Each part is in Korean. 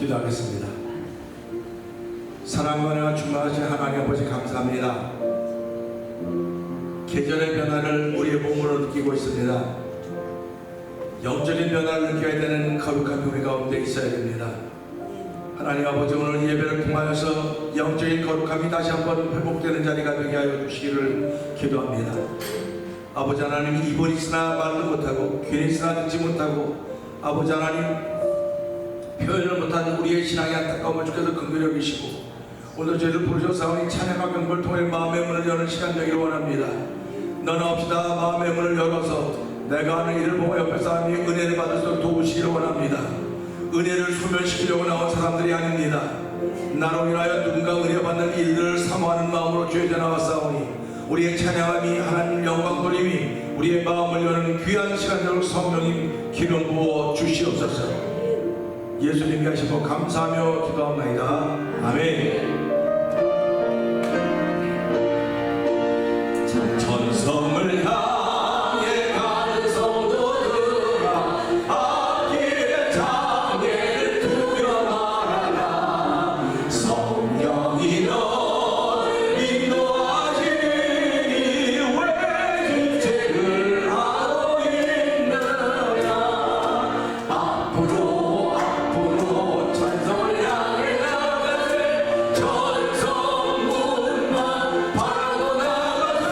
기도하겠습니다. 사랑과 은혜가 충만하신 하나님 아버지 감사합니다. 계절의 변화를 우리의 몸으로 느끼고 있습니다. 영적인 변화를 느껴야 되는 거룩한 우리 가운데 있어야 됩니다. 하나님 아버지, 오늘 예배를 통하여서 영적인 거룩함이 다시 한번 회복되는 자리가 되게 하여 주시기를 기도합니다. 아버지 하나님, 입은 있으나 말도 못하고 귀는 있으나 듣지 못하고 아버지 하나님 표현을 못하는 우리의 신앙의 안타까움을 주께서 긍휼히 여기시고 오늘 저희를 부르셔서 찬양과 경배를 통해 마음의 문을 여는 시간 되기를 원합니다. 너는 없이다 마음의 문을 열어서 내가 하는 일을 보고 옆에 사람이 은혜를 받을 수 있도록 도우시기를 원합니다. 은혜를 소멸시키려고 나온 사람들이 아닙니다. 나로 인하여 누군가 은혜 받는 일들을 사모하는 마음으로 주의 전에 나왔사오니 우리의 찬양함이 하나님 영광 돌림이 우리의 마음을 여는 귀한 시간대로 성령님 기름 부어 주시옵소서. 예수님이 하시고 감사하며 기도합니다. 아멘. 전성을 향해 가는 성도들아, 앞길에 장애를 두려 말아라. 성령이 너를 인도하시니 왜 주책을 하고 있느냐. 앞으로 전성을 향해 나가세. 전성문만 바라고 나가세.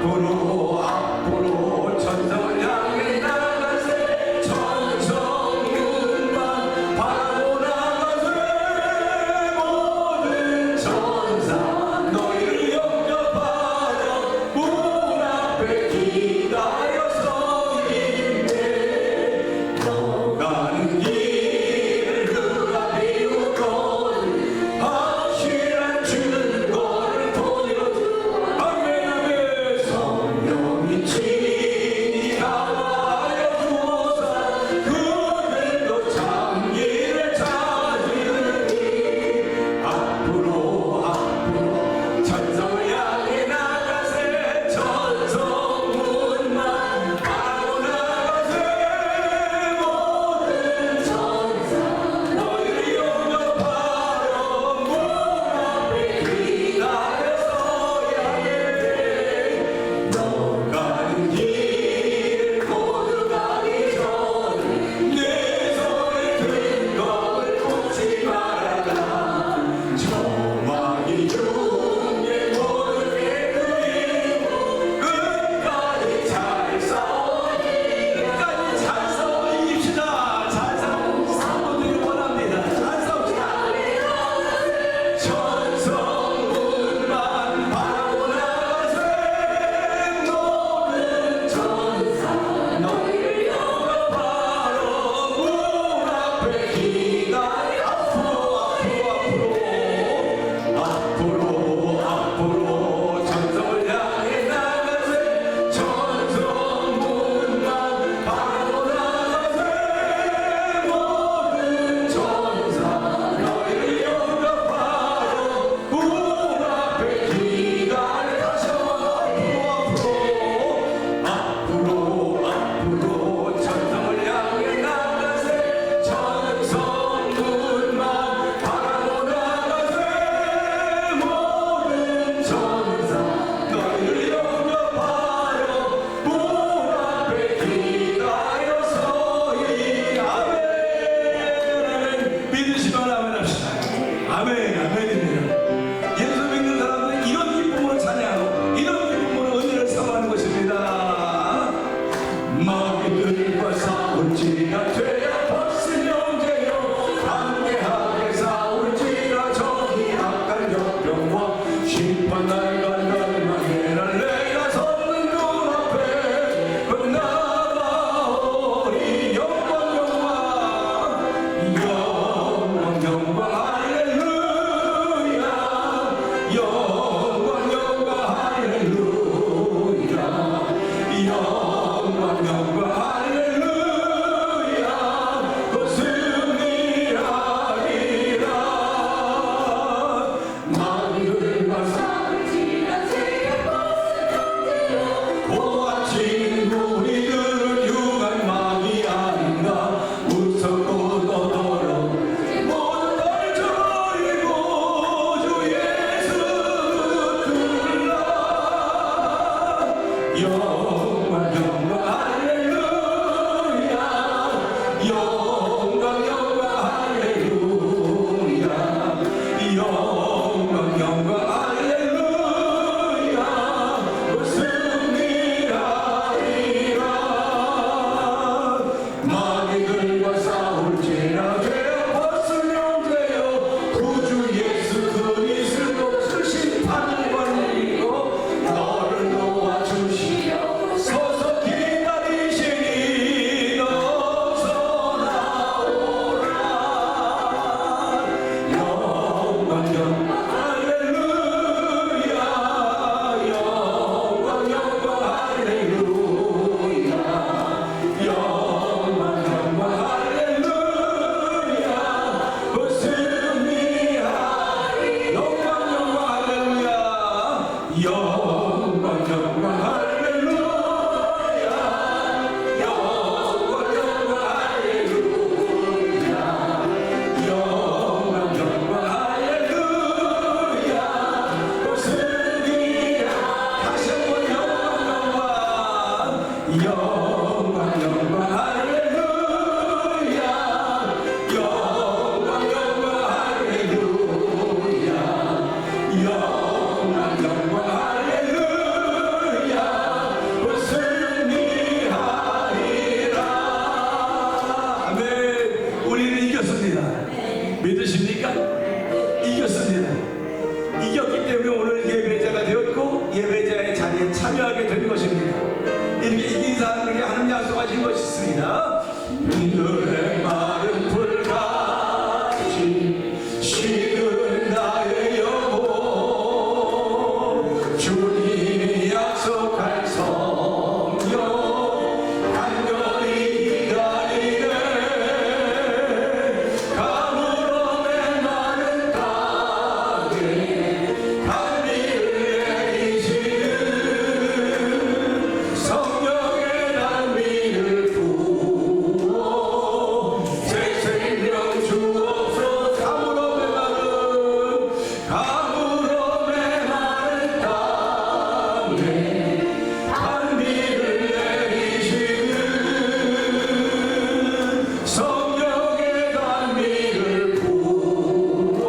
앞으로 천성을 향해 나가세 천성문만 바로 나가세 모든 천사 너희를 영접하여 문 앞에 기다려서 있네 너 가는 길을 누가 비우건 확실한 증거를 보여주고 아멘 아멘 성령이 친히 나와여 주사 그들도 장기를 찾으니 앞으로 천성을 향해 나가세 천성문만 바로 나가세 모든 천사 너희를 영접하여 문 앞에 기다려서야 해 너 가는 길 모두 가기 전에 내 손에 든 것을 꽂지 말아라 정황이 중에 모든 게 그리고 끝까지 잘 싸워 끝까지 잘 싸워 이깁시다 잘 싸워 사모들이 원합니다 잘 싸웁시다 천성문만 바로 나가세 모든 천사 너희를 영접하러 문 앞에 기다려 앞으로 천성을 향해 나가세 천성문만 바로 나가세 모든 천사 너희를 영접하러 문 앞에 기다려 다시 앞으로 천성을 향해 나가세 천성문만 바로 나가세 모든 천사 너희를 영접하여 문 앞에 기다려서이 아멘 믿으시면 아멘 합시다 아멘 아멘입니다 예수 믿는 사람들은 이런 기쁨으로 찬양하고 이런 기쁨으로 은혜를 사모하는 것입니다 마귀들과 싸울지라 죄야 벗은 형제여 함께하게 싸울지라 저기 악한 역병과 심판날 갈갈망해라 내가 섰는 눈앞에 나가오리 영광 할렐루야 영광 할렐루야 영광 할렐루야 그 승리하리라 마귀들과 싸울지라 죄에 벗은 형제여 고아친 우리들은 흉한 마귀 아닌가 무섭고 너더러 모든 걸 저리고 주 예수 붙들라 영광 할렐루야 영광 할렐루야 영광 할렐루야 그 승리하리라 마귀들과 싸울지라 죄 벗은 형제여 구주 예수 그리스도 심판을 벌리고 너를 놓아주시려 서서 기다리시니 어서 나오라 영광 할렐루야 영광 할렐루야 영광 할렐루야 그 승리하리 영광 할렐루야 영광 할렐루야 영광 할렐루야 영광 할렐루야 그 승리하 다시 한번 영광 할렐루야 영광 할렐루야 영광 할렐루야 것입니다. 이렇게 이긴 사람에게 하는 약속하신 것이 있습니다. 너의 마른 불같이 식은 나의 영혼 주님이 약속할 성령 간절히 기다리네. 가물어 메마른 땅에 단비를 내리시는 성령의 단비를 부어 새 생명 주옵소서. 가물어 메마른 땅에 단비를 내리시는 성령의 단비를 부어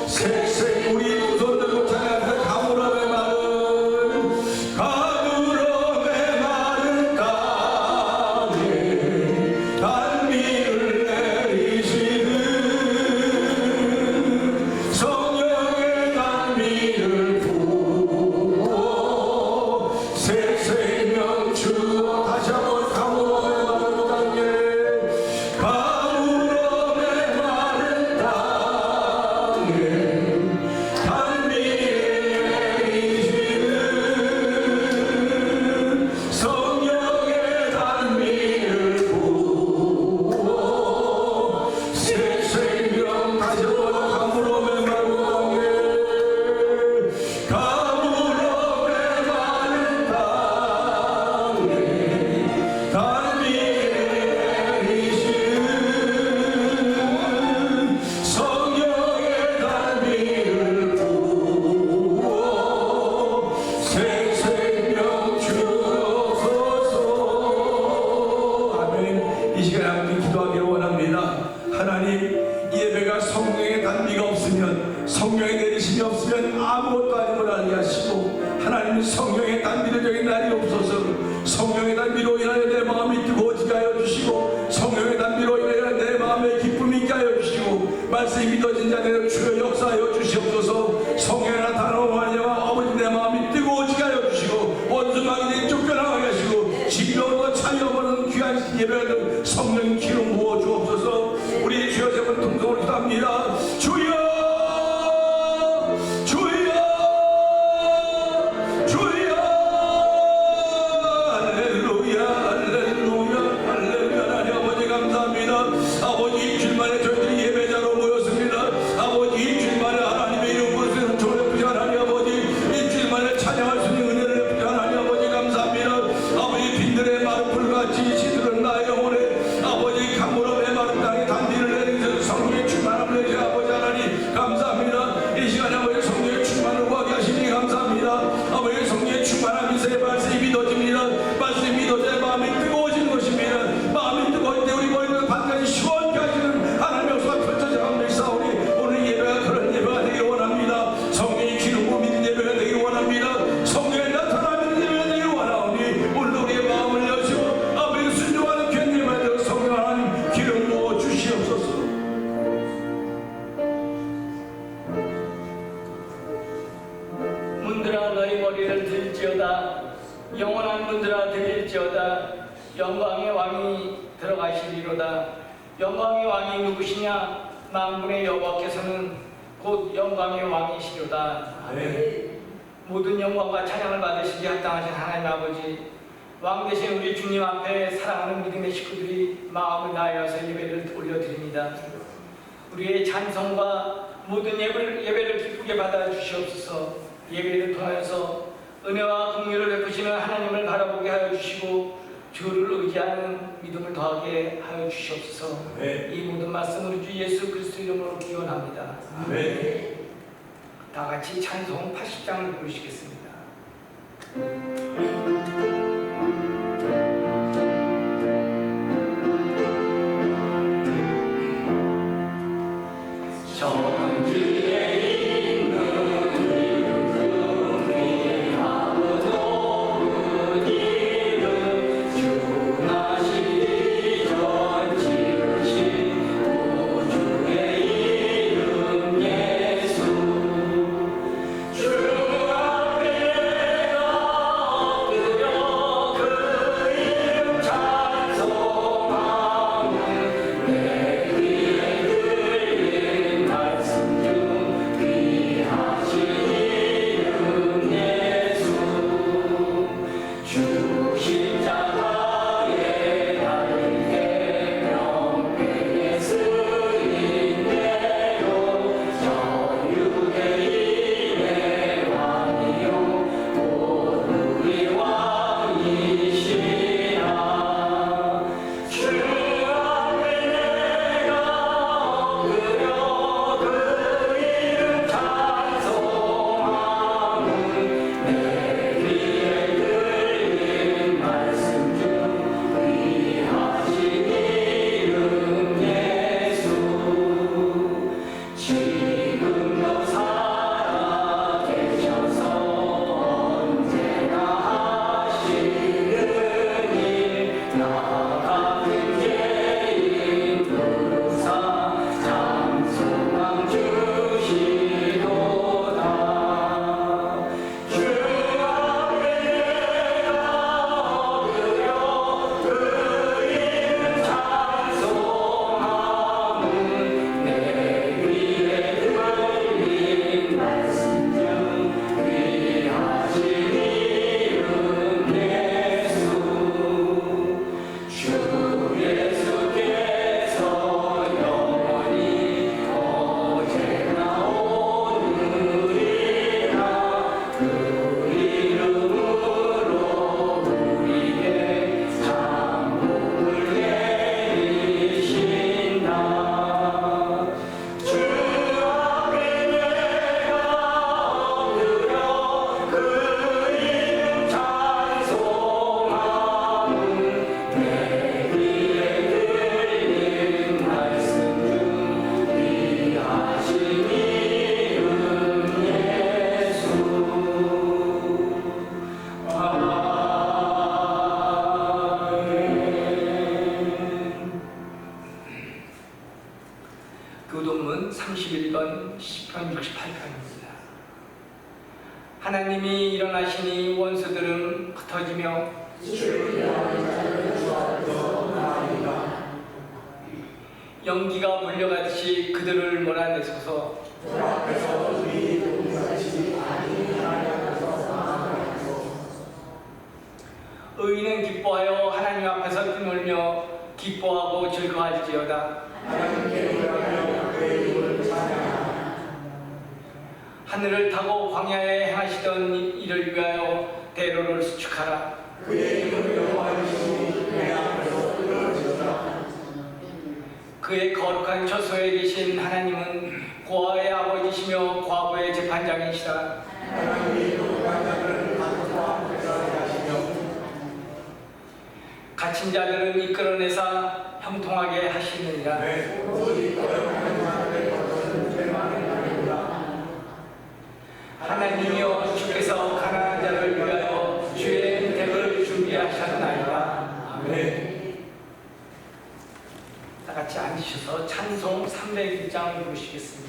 새생 우리 두 손 들고 찬양합니다. 가물어 메마른 땅에 단비를 내리시는 성령의 단비를 부어 새 생명 주어. 다시 한번 가물어 메마른 땅에 가물어 메마른 땅에 단비를 내리시는 성령의 단비를 부어 새 생명. 다시 한번 가물어 메마른 땅에 가물어 메마른 땅에 단비를 내리시는 성령의 단비를 부어 새 생명 주옵소서. 아멘. 이 시간에 함께 기도하기를 원합니다. 하나님, 이 예배가 성령의 단비가 없으면, 성령의 내리심이 없으면 아무것도 아님을 알게 하시고, 하나님 성령의 단비를 적인 날이 없어서 성령의 단비로 인하여 내 마음이 뜨거워지게 하여 주시고, 성령의 단비로 인하여 내 마음에 기쁨이 있게 하여 주시고, 말씀이 믿어진 자들의 주여 역사하여 주시옵소서. 성령의 나타나오며 아버지 내 마음이 뜨거워지게 하여 주시고, 원수마귀들이 쫓겨나가게 하시고, 진정으로 찬양하는 귀한 예배를 성령 기름 부어 주옵소서. 우리 주여 세번 통성으로 기도합니다. 주여 주여 주여. 할렐루야 할렐루야 할렐루야. 하나님 아버지 감사합니다. 아버지 일주일 만에 저희들이 예배자로 모였습니다. 아버지 일주일 만에 하나님의 이름 부르시는 조례 부자 하나님 아버지 일주일 만에 찬양할 수 있는 은혜를 베푸신 하나님 아버지 감사합니다. 아버지 빈들의 마른 불같이 시들은 나의 영혼에 아버지 가물어 메마른 땅에 단비를 내리는 성령의 충만함을 내시 아버지 하나님 감사합니다. 이 시간에 아버지 성령의 충만을 구하게 하시니 감사합니다. 아버지 성령의 충만함이 새 말씀이 믿어집니다. 말씀이 믿어져 마음이 뜨거워지는 것입니다. 마음이 뜨거울 때 우리 머리를 반드시 시원케 하시는 하나님의 역사가 펼쳐져 갑니다. 우리 오늘 예배가 그런 예배가 되길 원합니다. 성령의 기름 부어 믿는 예배가 되길 원합니다. 성령의 나타나 믿는 예배가 되길 원하오니 오늘 우리의 마음을 여시고 아버지 순종하는 귀한 예배가 되어 성령 하나님 기름 부어 주시옵소서. 문들아 너희 머리를 들지어다. 영원한 문들아 들릴지어다. 영광의 왕이 들어가시리로다. 영광의 왕이 누구시냐? 만군의 여호와께서는 곧 영광의 왕이시로다. 아멘. 모든 영광과 찬양을 받으시기 합당하신 하나님 아버지, 왕 되신 우리 주님 앞에 사랑하는 믿음의 식구들이 마음을 다하여서 예배를 올려드립니다. 우리의 찬송과 모든 예배를 기쁘게 받아 주시옵소서. 예배를 통해서 은혜와 긍휼을 베푸시는 하나님을 바라보게 하여 주시고 주를 의지하는 믿음을 더하게 하여 주시옵소서. 아멘. 이 모든 말씀 우리 주 예수 그리스도 이름으로 기원합니다. 아멘. 다 같이 찬송 80장을 부르시겠습니다. 주 앞에 터지며 연기가 몰려가듯이 그들을 몰아내소서. 의인은 기뻐하여 하나님 앞에서 뛰놀며 기뻐하고 즐거워할지어다. 하늘을 타고 광야에 행하시던 이를 위하여 대로를 수축하라. 그의 거룩한 처소에 계신 하나님은 고아의 아버지시며 과부의 재판장이시다. 갇힌 자들은 이끌어내사 형통하게 하시느니라. 하나님이여, 주께서 가난한 자를 위하여 주의 혜택을 준비하셨나이다. 아멘. 다 같이 앉으셔서 찬송 301장 부르시겠습니다.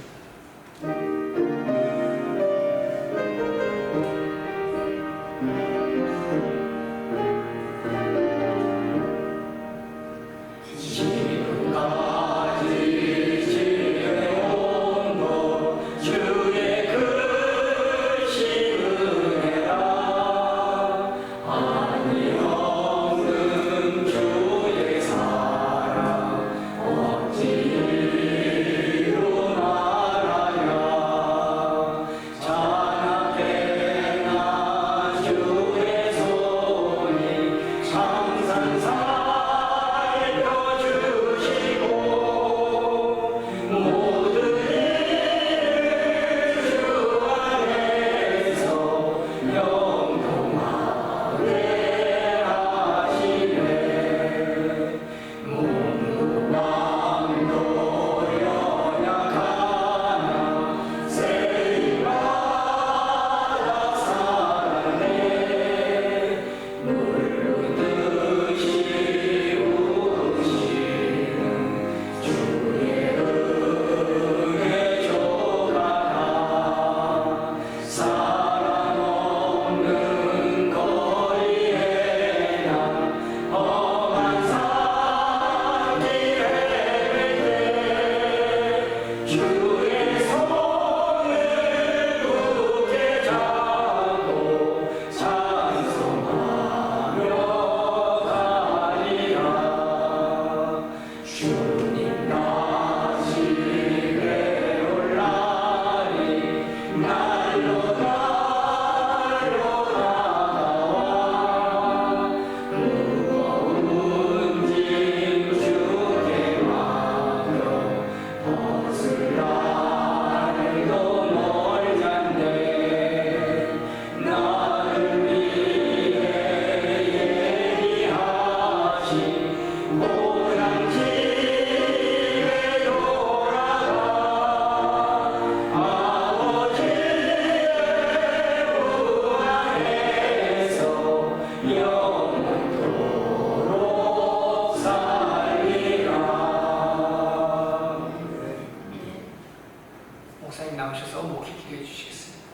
목사님 나오셔서 목회 기도해 주시겠습니다.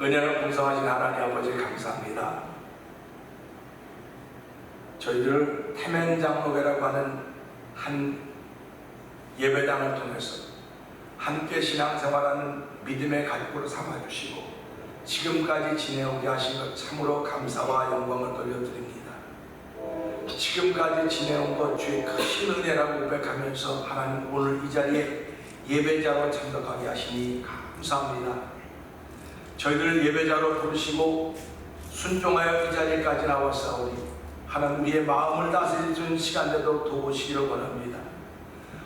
은혜를 풍성하신 하나님 아버지 감사합니다. 저희들을 태면장로회라고 하는 한 예배당을 통해서 함께 신앙생활하는 믿음의 가족으로 삼아주시고 지금까지 지내오게 하신 것 참으로 감사와 영광을 돌려드립니다. 지금까지 지내온 것 주의 크신 은혜라고 고백하면서 하나님 오늘 이 자리에 예배자로 참석하게 하시니 감사합니다. 저희들을 예배자로 부르시고 순종하여 이 자리까지 나왔사오니 하나님 우리의 마음을 다스려주는 시간 되도록 도우시기를 원합니다.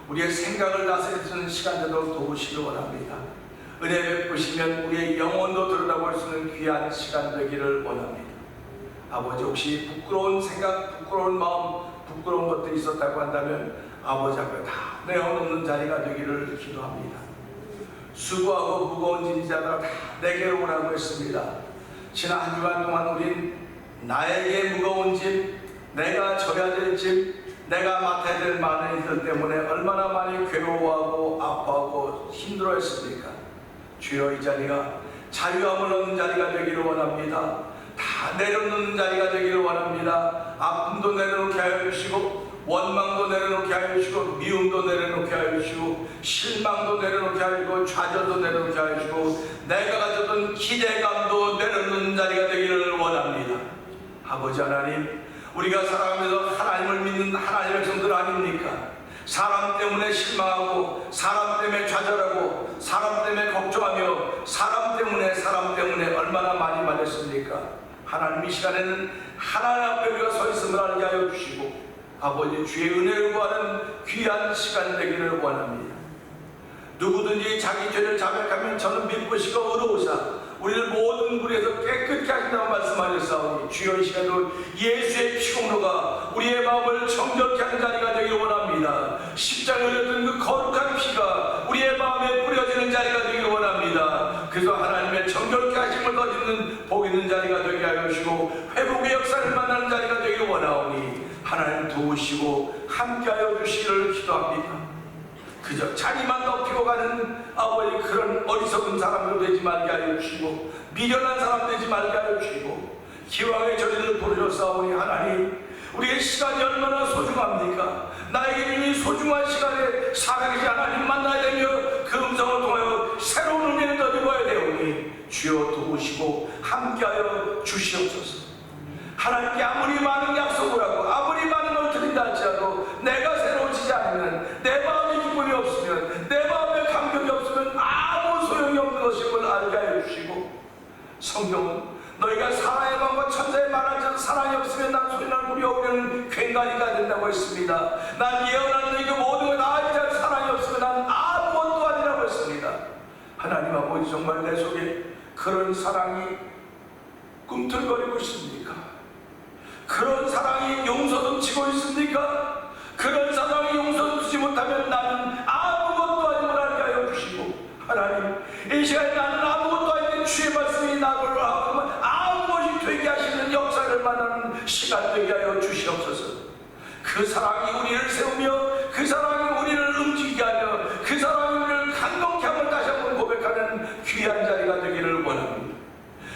우리의 생각을 다스려주는 시간 되도록 도우시기를 원합니다. 은혜 베푸시면 우리의 영혼도 들여다볼 수 있는 귀한 시간 되기를 원합니다. 아버지 혹시 부끄러운 생각, 부끄러운 마음, 부끄러운 것들이 있었다고 한다면 아버지 앞에 다 내어놓는 자리가 되기를 기도합니다. 수고하고 무거운 짐 자들 다 내게로 오라고 했습니다. 지난 한 주간 동안 우린 나에게 무거운 짐, 내가 져야 될 짐, 내가 맡아야 될 많은 일들 때문에 얼마나 많이 괴로워하고 아파하고 힘들어했습니까? 주여, 이 자리가 자유함을 얻는 자리가 되기를 원합니다. 다 내려놓는 자리가 되기를 원합니다. 아픔도 내려놓게 하여 주시고, 원망도 내려놓게 하여 주시고, 미움도 내려놓게 하여 주시고, 실망도 내려놓게 하여 주시고, 좌절도 내려놓게 하여 주시고, 내가 가졌던 기대감도 내려놓는 자리가 되기를 원합니다. 아버지 하나님, 우리가 살아가면서 하나님을 믿는 하나님의 백성들 아닙니까? 사람 때문에 실망하고, 사람 때문에 좌절하고, 사람 때문에 걱정하며, 사람 때문에 얼마나 많이 말했습니까? 하나님, 이 시간에는 하나님 앞에 우리가 서 있음을 알게 하여 주시고, 아버지 주의 은혜를 구하는 귀한 시간 되기를 원합니다. 누구든지 자기 죄를 자백하면 저는 믿으시고 의로우사 우리를 모든 불에서 깨끗게 하신다고 말씀하셨사오니, 주여, 이 시간도 예수의 피공로가 우리의 마음을 정결케 하는 자리가 되기를 원합니다. 십자가에 흘렸던 그 거룩한 피가 우리의 마음에 뿌려지는 자리가 되기를 원합니다. 그래서 하나님의 정결케 하심을 거짓는 복 있는 자리가 되게 하여 주시고, 회복의 역사를 만나는 자리가 되기를 원하오니, 하나님 도우시고 함께하여 주시기를 기도합니다. 그저 자리만 높이고 가는 아버지 그런 어리석은 사람으로 되지 말게 하여 주시고, 미련한 사람 되지 말게 하여 주시고, 기왕의 저리를 부르셨사오니 하나님, 우리의 시간이 얼마나 소중합니까? 나에게는 이 소중한 시간에 살아계신 하나님 만나야 되며, 그 음성을 통하여 새로운 은혜를 더입어야 되오니, 주여 도우시고 함께하여 주시옵소서. 하나님께 아무리 많은 약속을 하고 아무리 많은 걸 드린다 할지라도 내가 새로워지지 않으면, 내 마음에 기쁨이 없으면, 내 마음에 감격이 없으면 아무 소용이 없는 것임을 알게 하여 주시고, 성경은 너희가 사랑의 마음과 천사의 말하지 사랑이 없으면 난 소리난 우리 어우는 괭가리가 된다고 했습니다. 난 예언하는 너희가 모든 걸 다 알지 사랑이 없으면 난 아무것도 아니라고 했습니다. 하나님 아버지, 정말 내 속에 그런 사랑이 꿈틀거리고 있습니까? 그런 사랑이 용서 넘치고 있습니까? 그런 사랑이 용서 넘치지 못하면 나는 아무것도 아님을 알게 하여 주시고, 하나님, 이 시간에 나는 아무것도 아닌 주의 말씀이 나를 하고 아무것이 되게 하시는 역사를 만나는 시간 되게 하여 주시옵소서. 그 사랑이 우리를 세우며, 그 사랑이 우리를 움직이게 하며, 그 사랑이 우리를 감동케 함을 다시 한번 고백하는 귀한 자리가 되기를 원합니다.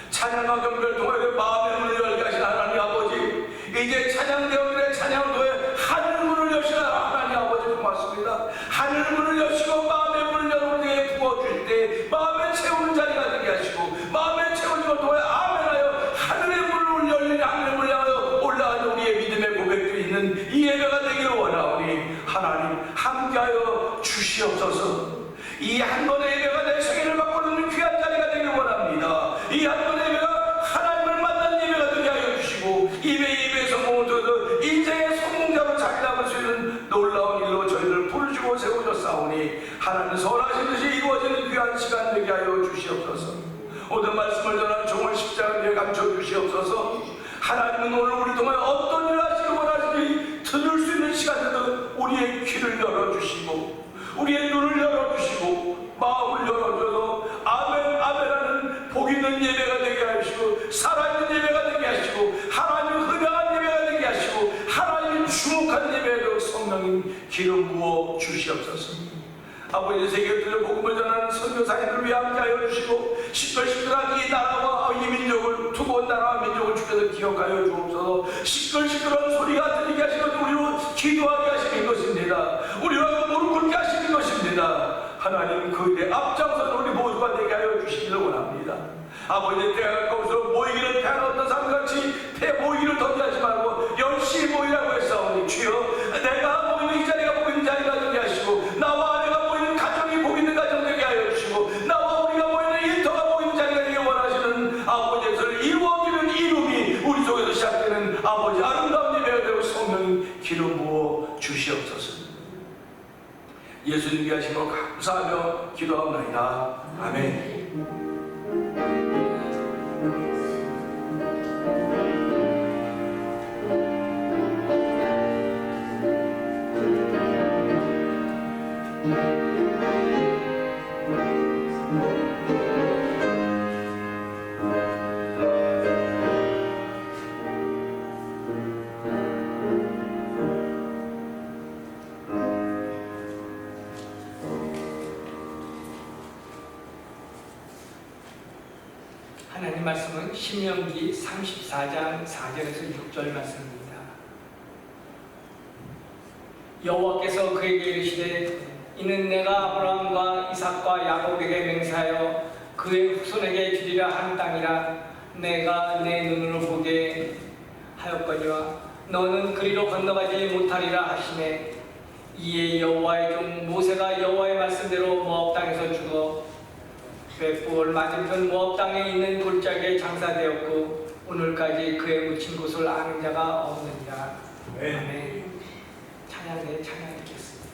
찬양과 경배를 통하여 마음의 문을 열게 하신 하나님 아버지, 이제 찬양대원들의 찬양도에 하늘 문을 여시라. 하나님 아버지 고맙습니다. 하늘 문을 여시고 마음의 문을 열어 우리에게 부어주실 때 마음에 채우는 자리가 되게 하시고, 마음에 채우는 것 통해 아멘하여 하늘의 문을 열리는 하늘의 문을 향하여 올라가는 우리의 믿음의 고백들이 있는 이 예배가 되기를 원하오니, 하나님 함께하여 주시옵소서. 이 한 번의 예배가 내 생애를 바꾸는 귀한 자리가 되기를 원합니다. 이 한 번의 예배가 하나님을 만난 예배가 되게 하여 주시고, 예배의 성공을 통해서 인생의 성공자로 자리 잡을 수 있는 놀라운 일로 저희를 부르시고 세우셨사오니, 하나님 선하신 듯이 이루어지는 귀한 시간 되게 하여 주시옵소서. 오늘 말씀을 전한 종을 십자가에 감춰 주시옵소서. 하나님은 오늘 우리 동안 어떤 일을 하시기 원하시니 들을 수 있는 시간에도 우리의 귀를 열어주시고, 우리의 눈을 열어주시고, 마음을 열어줘서 아멘 아멘하는 복 있는 예배가 되게 하시고, 살아있는 예배가 되게 하시고, 하나님 흔한 예배가 되게 하시고, 하나님 주목한 예배로 성령님 기름 부어 주시옵소서. 아버지, 세계를 복음을 전하는 선교사님들을 위해 함께하여 주시고, 시끌시끌한 이 나라와 이 민족을, 두고 온 나라와 민족을 주께서 기억하여 주옵소서. 시끌시끌한 소리가 들리게 하시고 우리로 기도하게 하시는 것입니다. 우리로 무릎 꿇게 하시는 것입니다. 하나님, 그 일에 앞장서서 우리 모두가 되게 하여 주시기를 원합니다. 아버지, 때가 가까워서 모이기를 패하는 어떤 삶같이 모이기를 던지하지 말고 열심히 모이라고 했사오니, 주여, 내가 모이는 이 자리가 모이는 자리가 되게 하시고, 나와 아내가 모이는 가정이 모이는 가정 되게 하여 주시고, 나와 우리가 모이는 일터가 모이는 자리가 되게 원하시는 아버지에서 이루어지는 이름이 우리 속에서 시작되는 아버지 아름다운 예배가 되고 성령 기름 부어 주시옵소서. 예수님 위하심으로 감사하며 기도하옵나이다. 아멘. 하나님 말씀은 신명기 34장 4절에서 6절 말씀입니다. 여호와께서 그에게 이르시되 이는 내가 아브라함과 이삭과 야곱에게 맹세하여 그의 후손에게 주리라 한 땅이라 내가 내 눈으로 보게 하였거니와 너는 그리로 건너가지 못하리라 하시매 이에 여호와의 종 모세가 여호와의 말씀대로 모압 땅에서 죽어 벳부올 맞은편 모압 땅에 있는 골짜기에 장사되었고 오늘까지 그의 묻힌 곳을 아는 자가 없느니라. 아멘. 찬양에 찬양하겠습니다.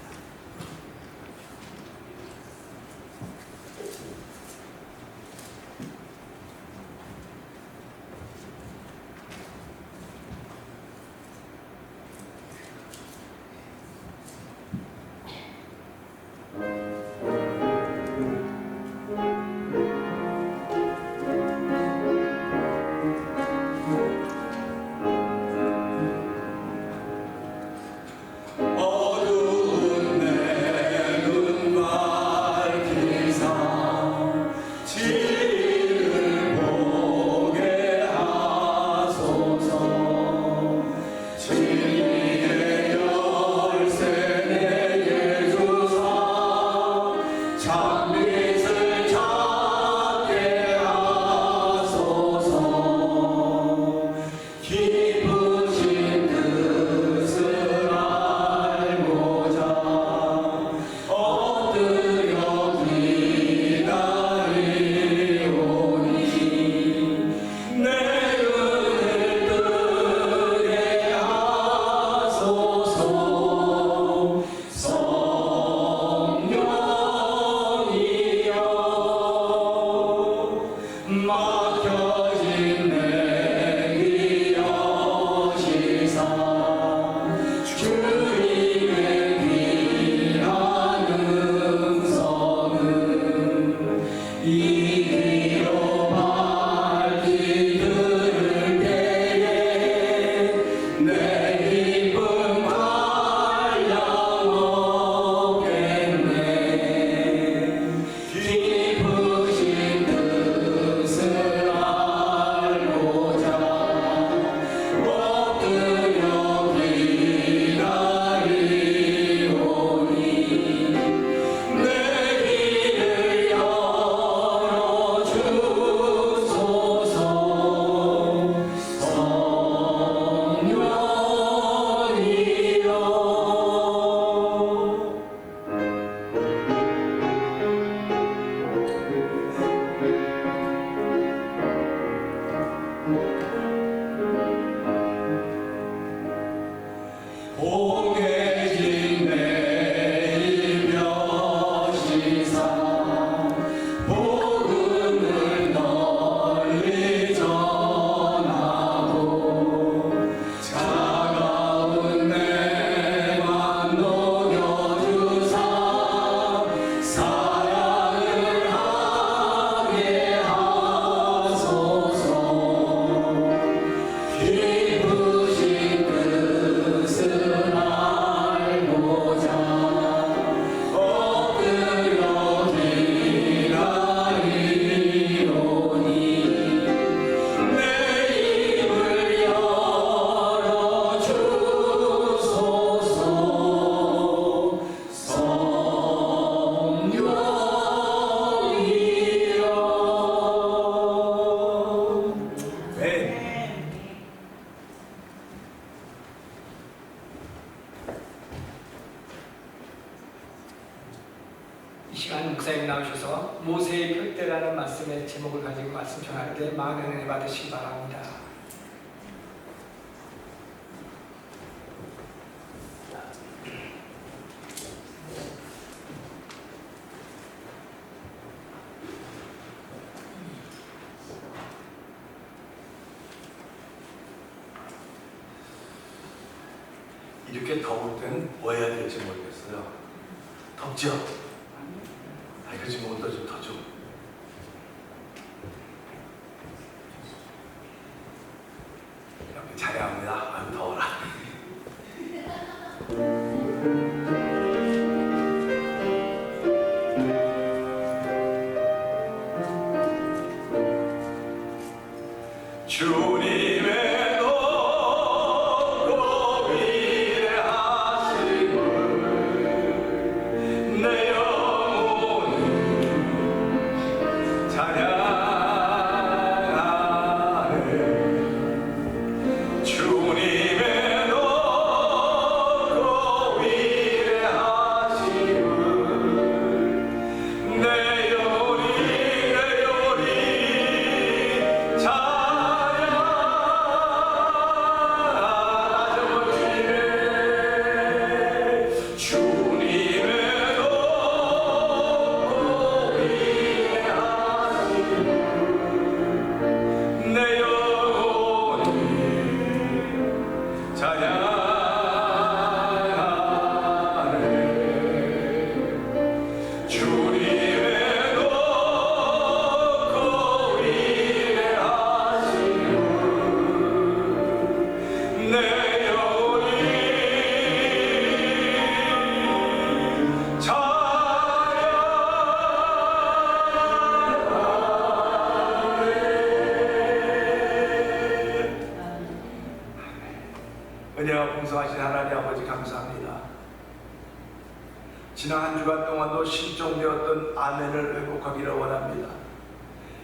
이 시간 목사님 나오셔서 모세의 표대라는 말씀의 제목을 가지고 말씀 전할 때 많은 은혜 받으시기 바랍니다. 이렇게 더울 때는 뭐 해야 될지 모르겠어요. 덥죠? 아, 이거 좀 온도 좀 더 줘. 이렇게 찬양합니다. 아유, 더워라. 주님의 높고 위대하심을 내 영혼이 찬양하네. 주님의 높고 위대하심을 내 영혼이 은혜와 풍성하신 하나님 아버지 감사합니다. 지난 한 주간 동안도 실종되었던 아멘을 회복하기를 원합니다.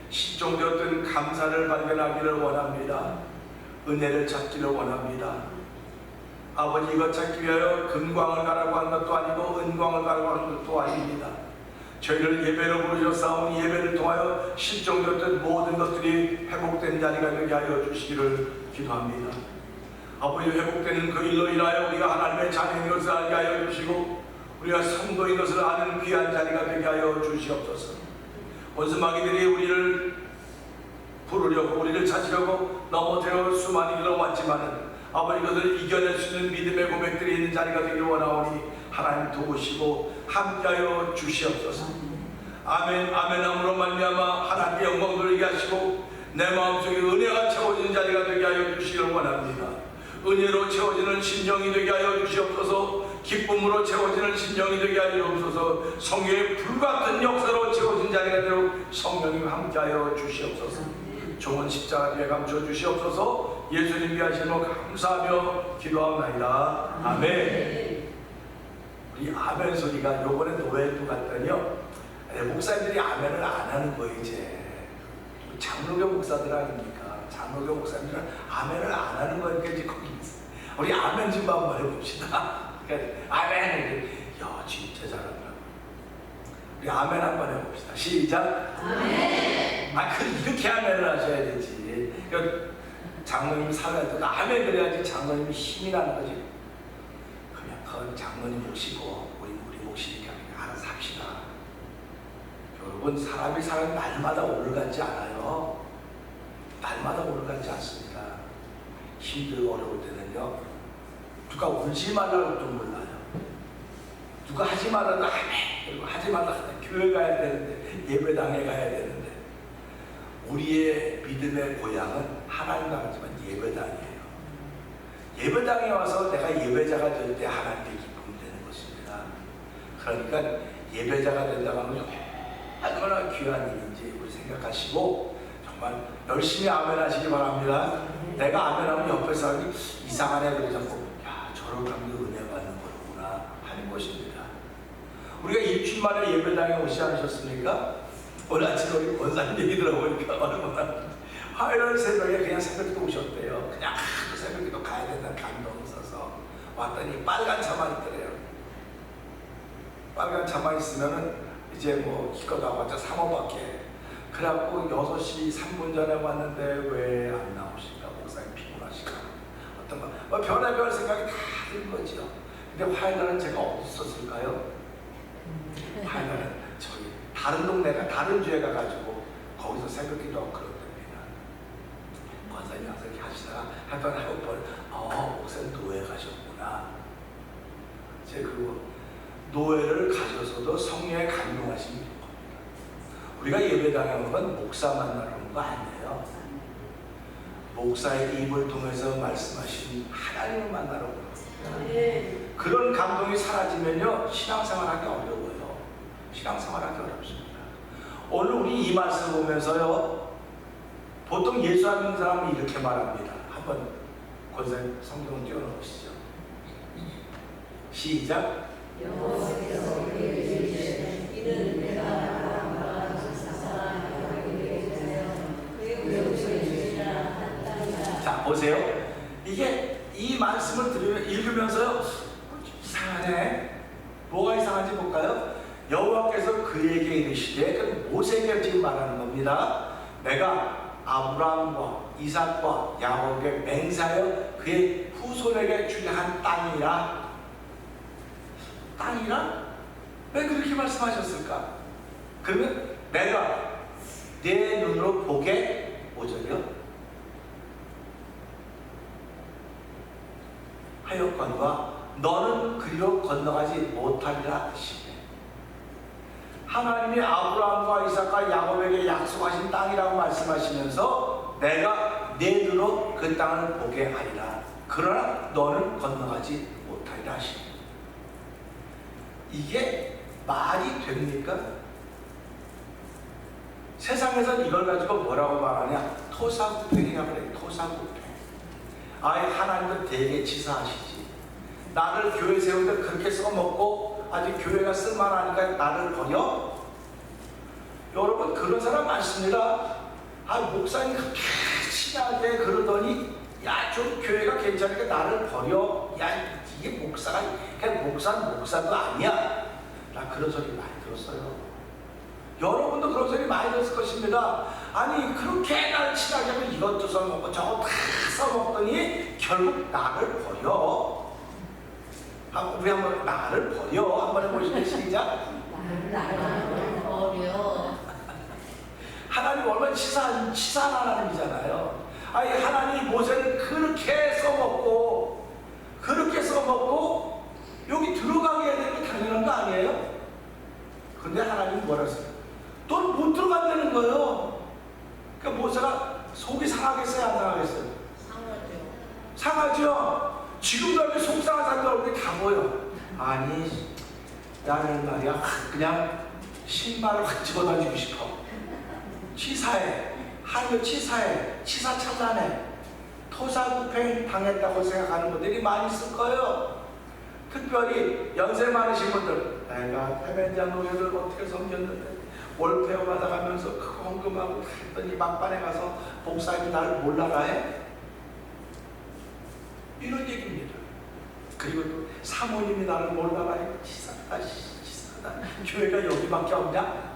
실종되었던 감사를 발견하기를 원합니다. 은혜를 찾기를 원합니다. 아버지, 이것 찾기 위하여 금광을 가라고 하는 것도 아니고 은광을 가라고 하는 것도 아닙니다. 저희를 예배로 부르셨사오니 예배를 통하여 실종되었던 모든 것들이 회복된 자리가 되게 하여 주시기를 기도합니다. 아버지, 회복되는 그 일로 인하여 우리가 하나님의 자녀인 것을 알게 하여 주시고 우리가 성도인 것을 아는 귀한 자리가 되게 하여 주시옵소서. 원수마귀들이 우리를 부르려고 우리를 찾으려고 넘어뜨려 수많은 길로 왔지만은 아버지, 그것을 이겨낼 수 있는 믿음의 고백들이 있는 자리가 되기를 원하오니 하나님 도우시고 함께하여 주시옵소서. 아멘. 아멘함으로 말미암아 하나님의 영광 돌리게 하시고 내 마음속에 은혜가 채워지는 자리가 되게 하여 주시기를 원합니다. 은혜로 채워지는 심령이 되게 하여 주시옵소서. 기쁨으로 채워지는 심령이 되게 하여 주옵소서. 성령의 불같은 역사로 채워진 자리가 되도록 성령님 함께하여 주시옵소서. 종은 십자가 뒤에 감춰 주시옵소서. 예수님 위하시는 감사하며 기도하옵나이다. 아멘. 우리 아멘 소리가 요번에 노예도 갔더니요, 목사님들이 아멘을 안 하는 거예요. 이제 장로교 목사들 아닙니까? 장로교 목사님들은 아멘을 안 하는 거니까 이제 거기 있어요. 우리 아멘 좀 한번 해봅시다. 아멘. 야, 진짜 잘한다. 우리 아멘 한번 해봅시다. 시작. 아멘. 이렇게 아멘을 하셔야 되지. 장로님 살아야 돼. 아멘 그래야지 장로님이 힘이 나는 거지. 그냥 그 장로님 모시고 우리 모시니까 알아서 합시다. 여러분, 사람이 사는 날마다 오르가지 않아요. 날마다 오르가지 않습니다. 힘들고 어려울 때는요, 누가 울지 말라고 좀 몰라요. 누가 하지 말라도 아멘, 그리고 하지 말라고 교회 가야 되는데, 예배당에 가야 되는데, 우리의 믿음의 고향은 하나님 나라지만 예배당이에요. 예배당에 와서 내가 예배자가 될 때 하나님께 기쁨이 되는 것입니다. 그러니까 예배자가 된다고 하면 얼마나 귀한 일인지 우리 생각하시고 정말 열심히 아멘 하시기 바랍니다. 내가 아멘하면 옆에 사람이 이상하네 그러자고, 야, 저런 하면 은혜 받는 거구나 하는 것입니다. 우리가 일주일 만에 예배당에 오지 않으셨습니까? 오늘 아침에 우리 권사님 얘기 들어보니까 얼마나 화요일 새벽에 그냥 새벽기도 오셨대요. 그냥 그 새벽기도 가야 된다는 감동이 있어서 왔더니 빨간 차만 있더래요. 빨간 차만 있으면은 이제 뭐 기껏 나왔자 3호밖에. 그래갖고 6시 3분 전에 왔는데 왜 안 나오실까? 목사님 피곤하실까? 어떤 거, 뭐 별의별 생각이 다 든 거죠. 근데 화요일날은 제가 어디 있었을까요? 화요일날은 저기 다른 동네가 다른 주에 가가지고 거기서 새벽기도 하고 그렇답니다. 권사님 와서 이렇게 하시다가 한번 하고 보니 목사님 노예 가셨구나. 제 그 노예를 가셔서도 성령의 감동하심이 있는 겁니다. 우리가 예배당에 오면 목사 만나는 거 아니에요. 목사의 입을 통해서 말씀하신 하나님을 만나러 오는 겁니다. 그런 감동이 사라지면요, 신앙생활하기 어려워요. 신앙생활하기 어렵습니다. 오늘 우리 이 말씀 보면서요, 보통 예수 안 믿는 사람은 이렇게 말합니다. 한번 권사님 성경을 띄워놓으시죠. 시작. 여호와께서 우리에게 이르시되 이는 내가 아브라함과 이삭과 야곱에게 주며 그의 우상을 주리라 한다. 자 보세요. 이게 이 말씀을 읽으면서요, 이상하네. 뭐가 이상한지 볼까요? 여호와께서 그에게 이르시되, 그 모세에게 지금 말하는 겁니다. 내가 아브라함과 이삭과 야곱에게 맹세하여 그의 후손에게 주려 한 땅이라. 땅이라? 왜 그렇게 말씀하셨을까? 그러면 내가 내 눈으로 보게, 5절이요, 하였거니와 너는 그리로 건너가지 못하리라 하시네. 하나님이 아브라함과 이삭과 야곱에게 약속하신 땅이라고 말씀하시면서 내가 내 눈으로 그 땅을 보게 하리라. 그러나 너는 건너가지 못하리라 하시네. 이게 말이 됩니까? 세상에서 이걸 가지고 뭐라고 말하냐? 토사구팽이라고 그래요. 토사구팽. 아예 하나님도 되게 치사하시지. 나를 교회 세우는데 그렇게 써먹고 아직 교회가 쓸만하니까 나를 버려? 여러분 그런 사람 많습니다. 아 목사님 그렇게 친하게 그러더니 야 좀 교회가 괜찮으니까 나를 버려. 야 이게 목사가 그냥 목사도 아니야. 나 그런 소리 많이 들었어요. 여러분도 그런 소리 많이 들었을 것입니다. 아니 그렇게 나를 친하게 하면 이것도 써먹고 저거 다 써먹더니 결국 나를 버려. 우리 한번 나를 버려 한번 해보시죠. 시작. 나를 버려. 하나님 얼마나 치사한 하나님이잖아요. 아니 하나님이 모세를 그렇게 써먹고 여기 들어가게 해야 되는 게 당연한 거 아니에요? 근데 하나님이 뭐라 했어요? 넌 못 들어간다는 거예요. 그러니까 모세가 속이 상하겠어요? 안 상하겠어요? 상하죠. 지금도 이렇게 속상한 사람들 얼굴이 다 보여. 아니 나는 말이야 그냥 신발을 확 집어던지고 싶어. 치사해. 하늘 치사해. 치사찬란해. 토사구팽 당했다고 생각하는 분들이 많이 있을 거예요. 특별히 연세 많으신 분들, 내가 태면자 노예를 어떻게 섬겼는데 월페어 받아가면서 그거 헌금하고 했더니 막판에 가서 목사님이 나를 몰라라 해? 이런 얘기입니다. 그리고 또 사모님이 나를 몰라라 해? 치사하다. 교회가 여기밖에 없냐?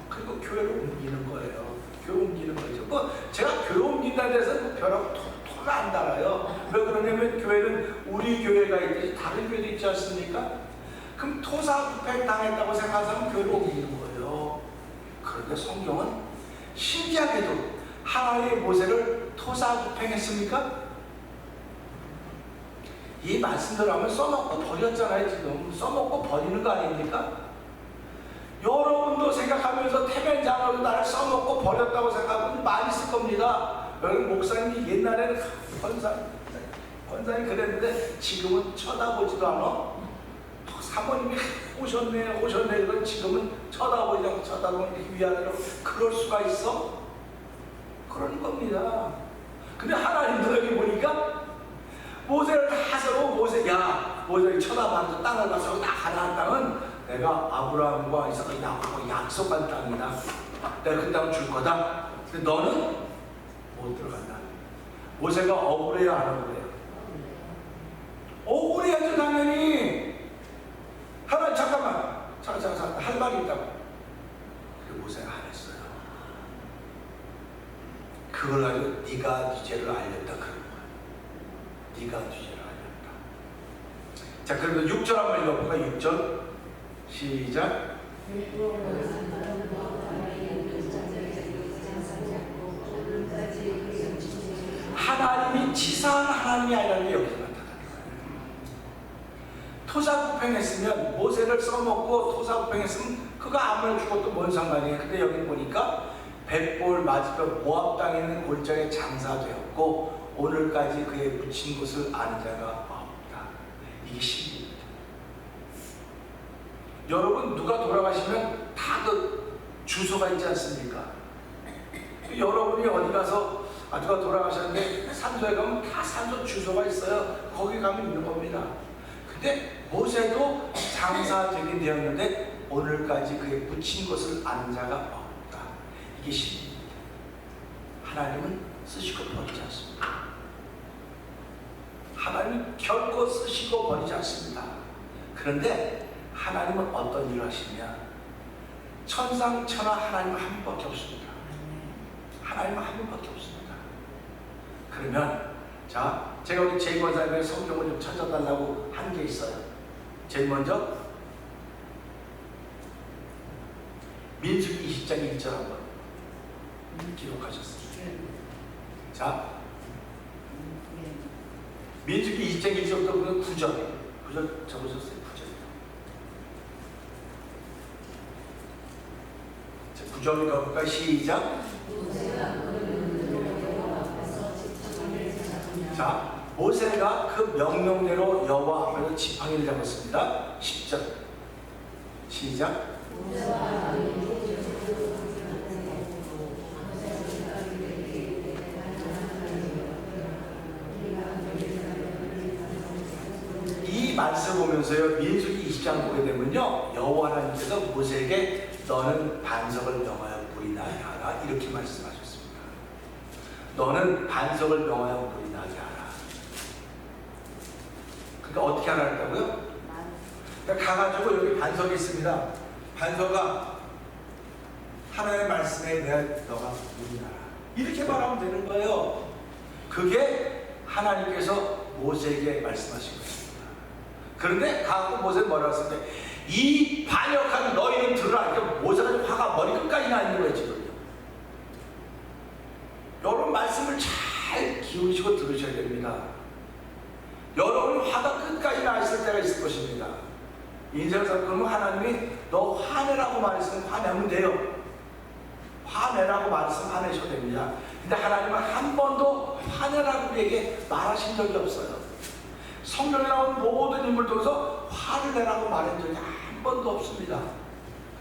그리고 교회를 옮기는 거예요. 교회 옮기는 거죠. 뭐 제가 교회 옮긴다는 데서 벼락 토가 안 달아요. 왜 그러냐면 교회는 우리 교회가 있듯이 다른 교회도 있지 않습니까? 그럼 토사구팽 당했다고 생각하면 교회를 옮기는 거예요. 그런데 성경은 신기하게도 하나님의 모세를 토사구팽했습니까? 이 말씀대로 하면 써먹고 버렸잖아요. 지금 써먹고 버리는 거 아닙니까? 여러분도 생각하면서 태면장으로 나를 써먹고 버렸다고 생각하면 많이 있을 겁니다. 여러분 목사님이 옛날에는 권사님 그랬는데 지금은 쳐다보지도 않아. 사모님이 오셨네 이건 지금은 쳐다보니 위아래로 그럴 수가 있어? 그런 겁니다. 근데 하나님도 여기 보니까 모세를 다 서고 모세를 쳐다보면서 땅을 가서 딱 하나한 땅은 내가 아브라함과 이삭과 야곱과 약속한 땅이다. 내가 그 땅을 줄 거다. 근데 너는 못 들어간다. 모세가 억울해요, 안 억울해요? 억울해야죠, 당연히. 하나님 잠깐만 할 말이 있다고. 근데 모세가 안 했어요. 그걸 가지고 네가 네 죄를 알렸다 그런 거야. 네가 네 죄를 알렸다. 자, 그러면 6절 한번 읽어볼까? 6절 시작. 하나님이 치사한 하나님이 아니라는 게 여기서 나타나는 거예요. 토사구팽했으면 모세를 써먹고 토사구팽했으면 그거 아무나 죽어도 뭔 상관이에요. 근데 여기 보니까 벳볼 맞은편 모압 땅에 있는 골짜기에 장사되었고 오늘까지 그의 묻힌 곳을 아는 자가 없다. 이게 신비입니다. 여러분 누가 돌아가시면 다 그 주소가 있지 않습니까? 여러분이 어디 가서 누가 돌아가셨는데 산소에 가면 다 산소 주소가 있어요. 거기 가면 있는 겁니다. 근데 모세도 장사되긴 되었는데 오늘까지 그에 붙인 것을 아는 자가 없다. 이게 신입니다. 하나님은 쓰시고 버리지 않습니다. 하나님은 결코 쓰시고 버리지 않습니다. 그런데 하나님은 어떤 일을 하시냐? 천상천하 하나님은 한 분밖에 없습니다. 하나님은 한 분밖에 없습니다. 그러면 자, 제가 우리 제이권사님의 성경을 좀 찾아달라고 한 게 있어요. 제일 먼저 민수기 20장 1절 한번 기록하셨습니다. 자, 민수기 20장 1절부터 9절 적으셨어요. 9절. 9절 가볼까요? 시작. 자, 모세가 그 명령대로 여호와 앞에서 지팡이를 잡았습니다. 10절. 시작. 이 말씀 보면서요, 민수기 20장 보게 되면요, 여호와 하나님께서 모세에게 너는 반석을 명하여 물이 나게 하라, 이렇게 말씀하셨습니다. 너는 반석을 명하여 물이 나게 하라. 그러니까 어떻게 하라 했다고요? 그러니까 가가지고 여기 반석이 있습니다. 반석아, 하나님의 말씀에 내가 너가 물이 나라, 이렇게 말하면 되는 거예요. 그게 하나님께서 모세에게 말씀하신 것입니다. 그런데 가고 모세는 뭐라고 했을 때, 이 반역한 너희는 들으라. 그러니까 모세가 화가 머리 끝까지 나 있는 거예요, 지금. 여러분 말씀을 잘 기울이시고 들으셔야 됩니다. 여러분 화가 끝까지 나 있을 때가 있을 것입니다. 인생에서 그러면 하나님이 너 화내라고 말했으면 화내면 돼요. 화내라고 말했으면 화내셔도 됩니다. 근데 하나님은 한 번도 화내라고 우리에게 말하신 적이 없어요. 성경에 나온 모든 인물 통해서 화를 내라고 말한 적이 한 번도 없습니다.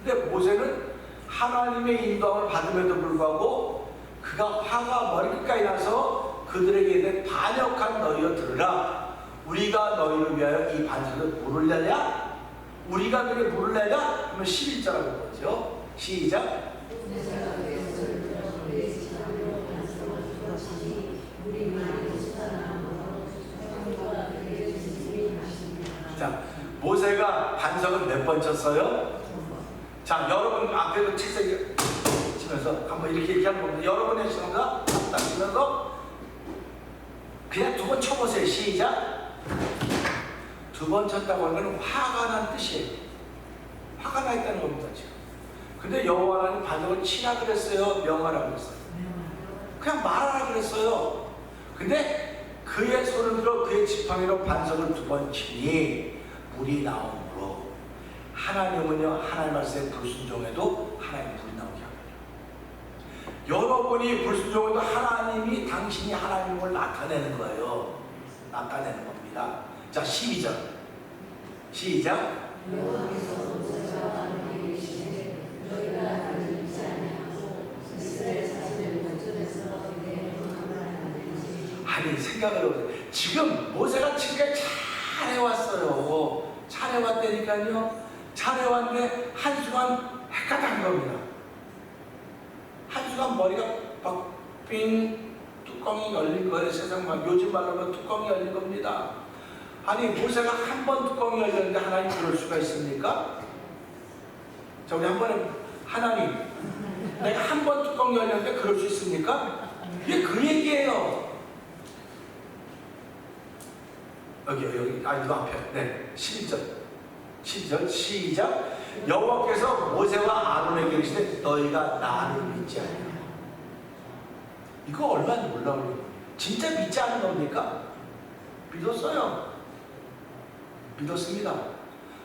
근데 모세는 하나님의 인도함을 받음에도 불구하고 그가 화가 머리끝까지 나서 그들에게 반역한 너희여 들으라. 우리가 너희를 위하여 이 반석에 물을 내냐? 우리가 그에게 물을 내냐? 그러면 11절라고 그러죠. 시작. 자, 모세가 반석을 몇 번 쳤어요? 자, 여러분 앞에도 책상에 치면서 한번 이렇게 얘기하는 겁니다. 여러분의 시간과 딱 치면서 그냥 두 번 쳐보세요. 시작. 두 번 쳤다고 하는 건 화가 난 뜻이에요. 화가 나 있다는 겁니다, 지금. 근데 여호와 하나님 반석을 치라 그랬어요? 명하라 그랬어요? 그냥 말하라 그랬어요. 근데 그의 손을 들어 그의 지팡이로 반석을 두 번 치니 물이 나오므로, 하나님은요, 하나님 말씀에 불순종해도 하나님 물이 나오게 합니다. 여러분이 불순종해도 하나님이 당신이 하나님을 나타내는 거예요. 나타내는 겁니다. 자, 12절 시작. 아니, 생각을 해보세요. 지금 모세가 지금까지 잘해왔어요. 잘해왔다니까요. 잘해왔는데 한순간 헷갈린 겁니다. 한순간 머리가 막 삥 뚜껑이 열린 거예요. 세상 말, 요즘 말로 하면 뚜껑이 열린 겁니다. 아니, 모세가 한 번 뚜껑이 열렸는데 하나님 그럴 수가 있습니까? 자, 우리 한 번에, 하나님, 내가 한 번 뚜껑이 열렸는데 그럴 수 있습니까? 이게 그 얘기예요. 여기 이거 앞에, 네, 12절 시작. 여호와께서 모세와 아론에게 이르시되 너희가 나를 믿지 않냐. 이거 얼마나 놀라워요. 진짜 믿지 않은 겁니까? 믿었어요. 믿었습니다.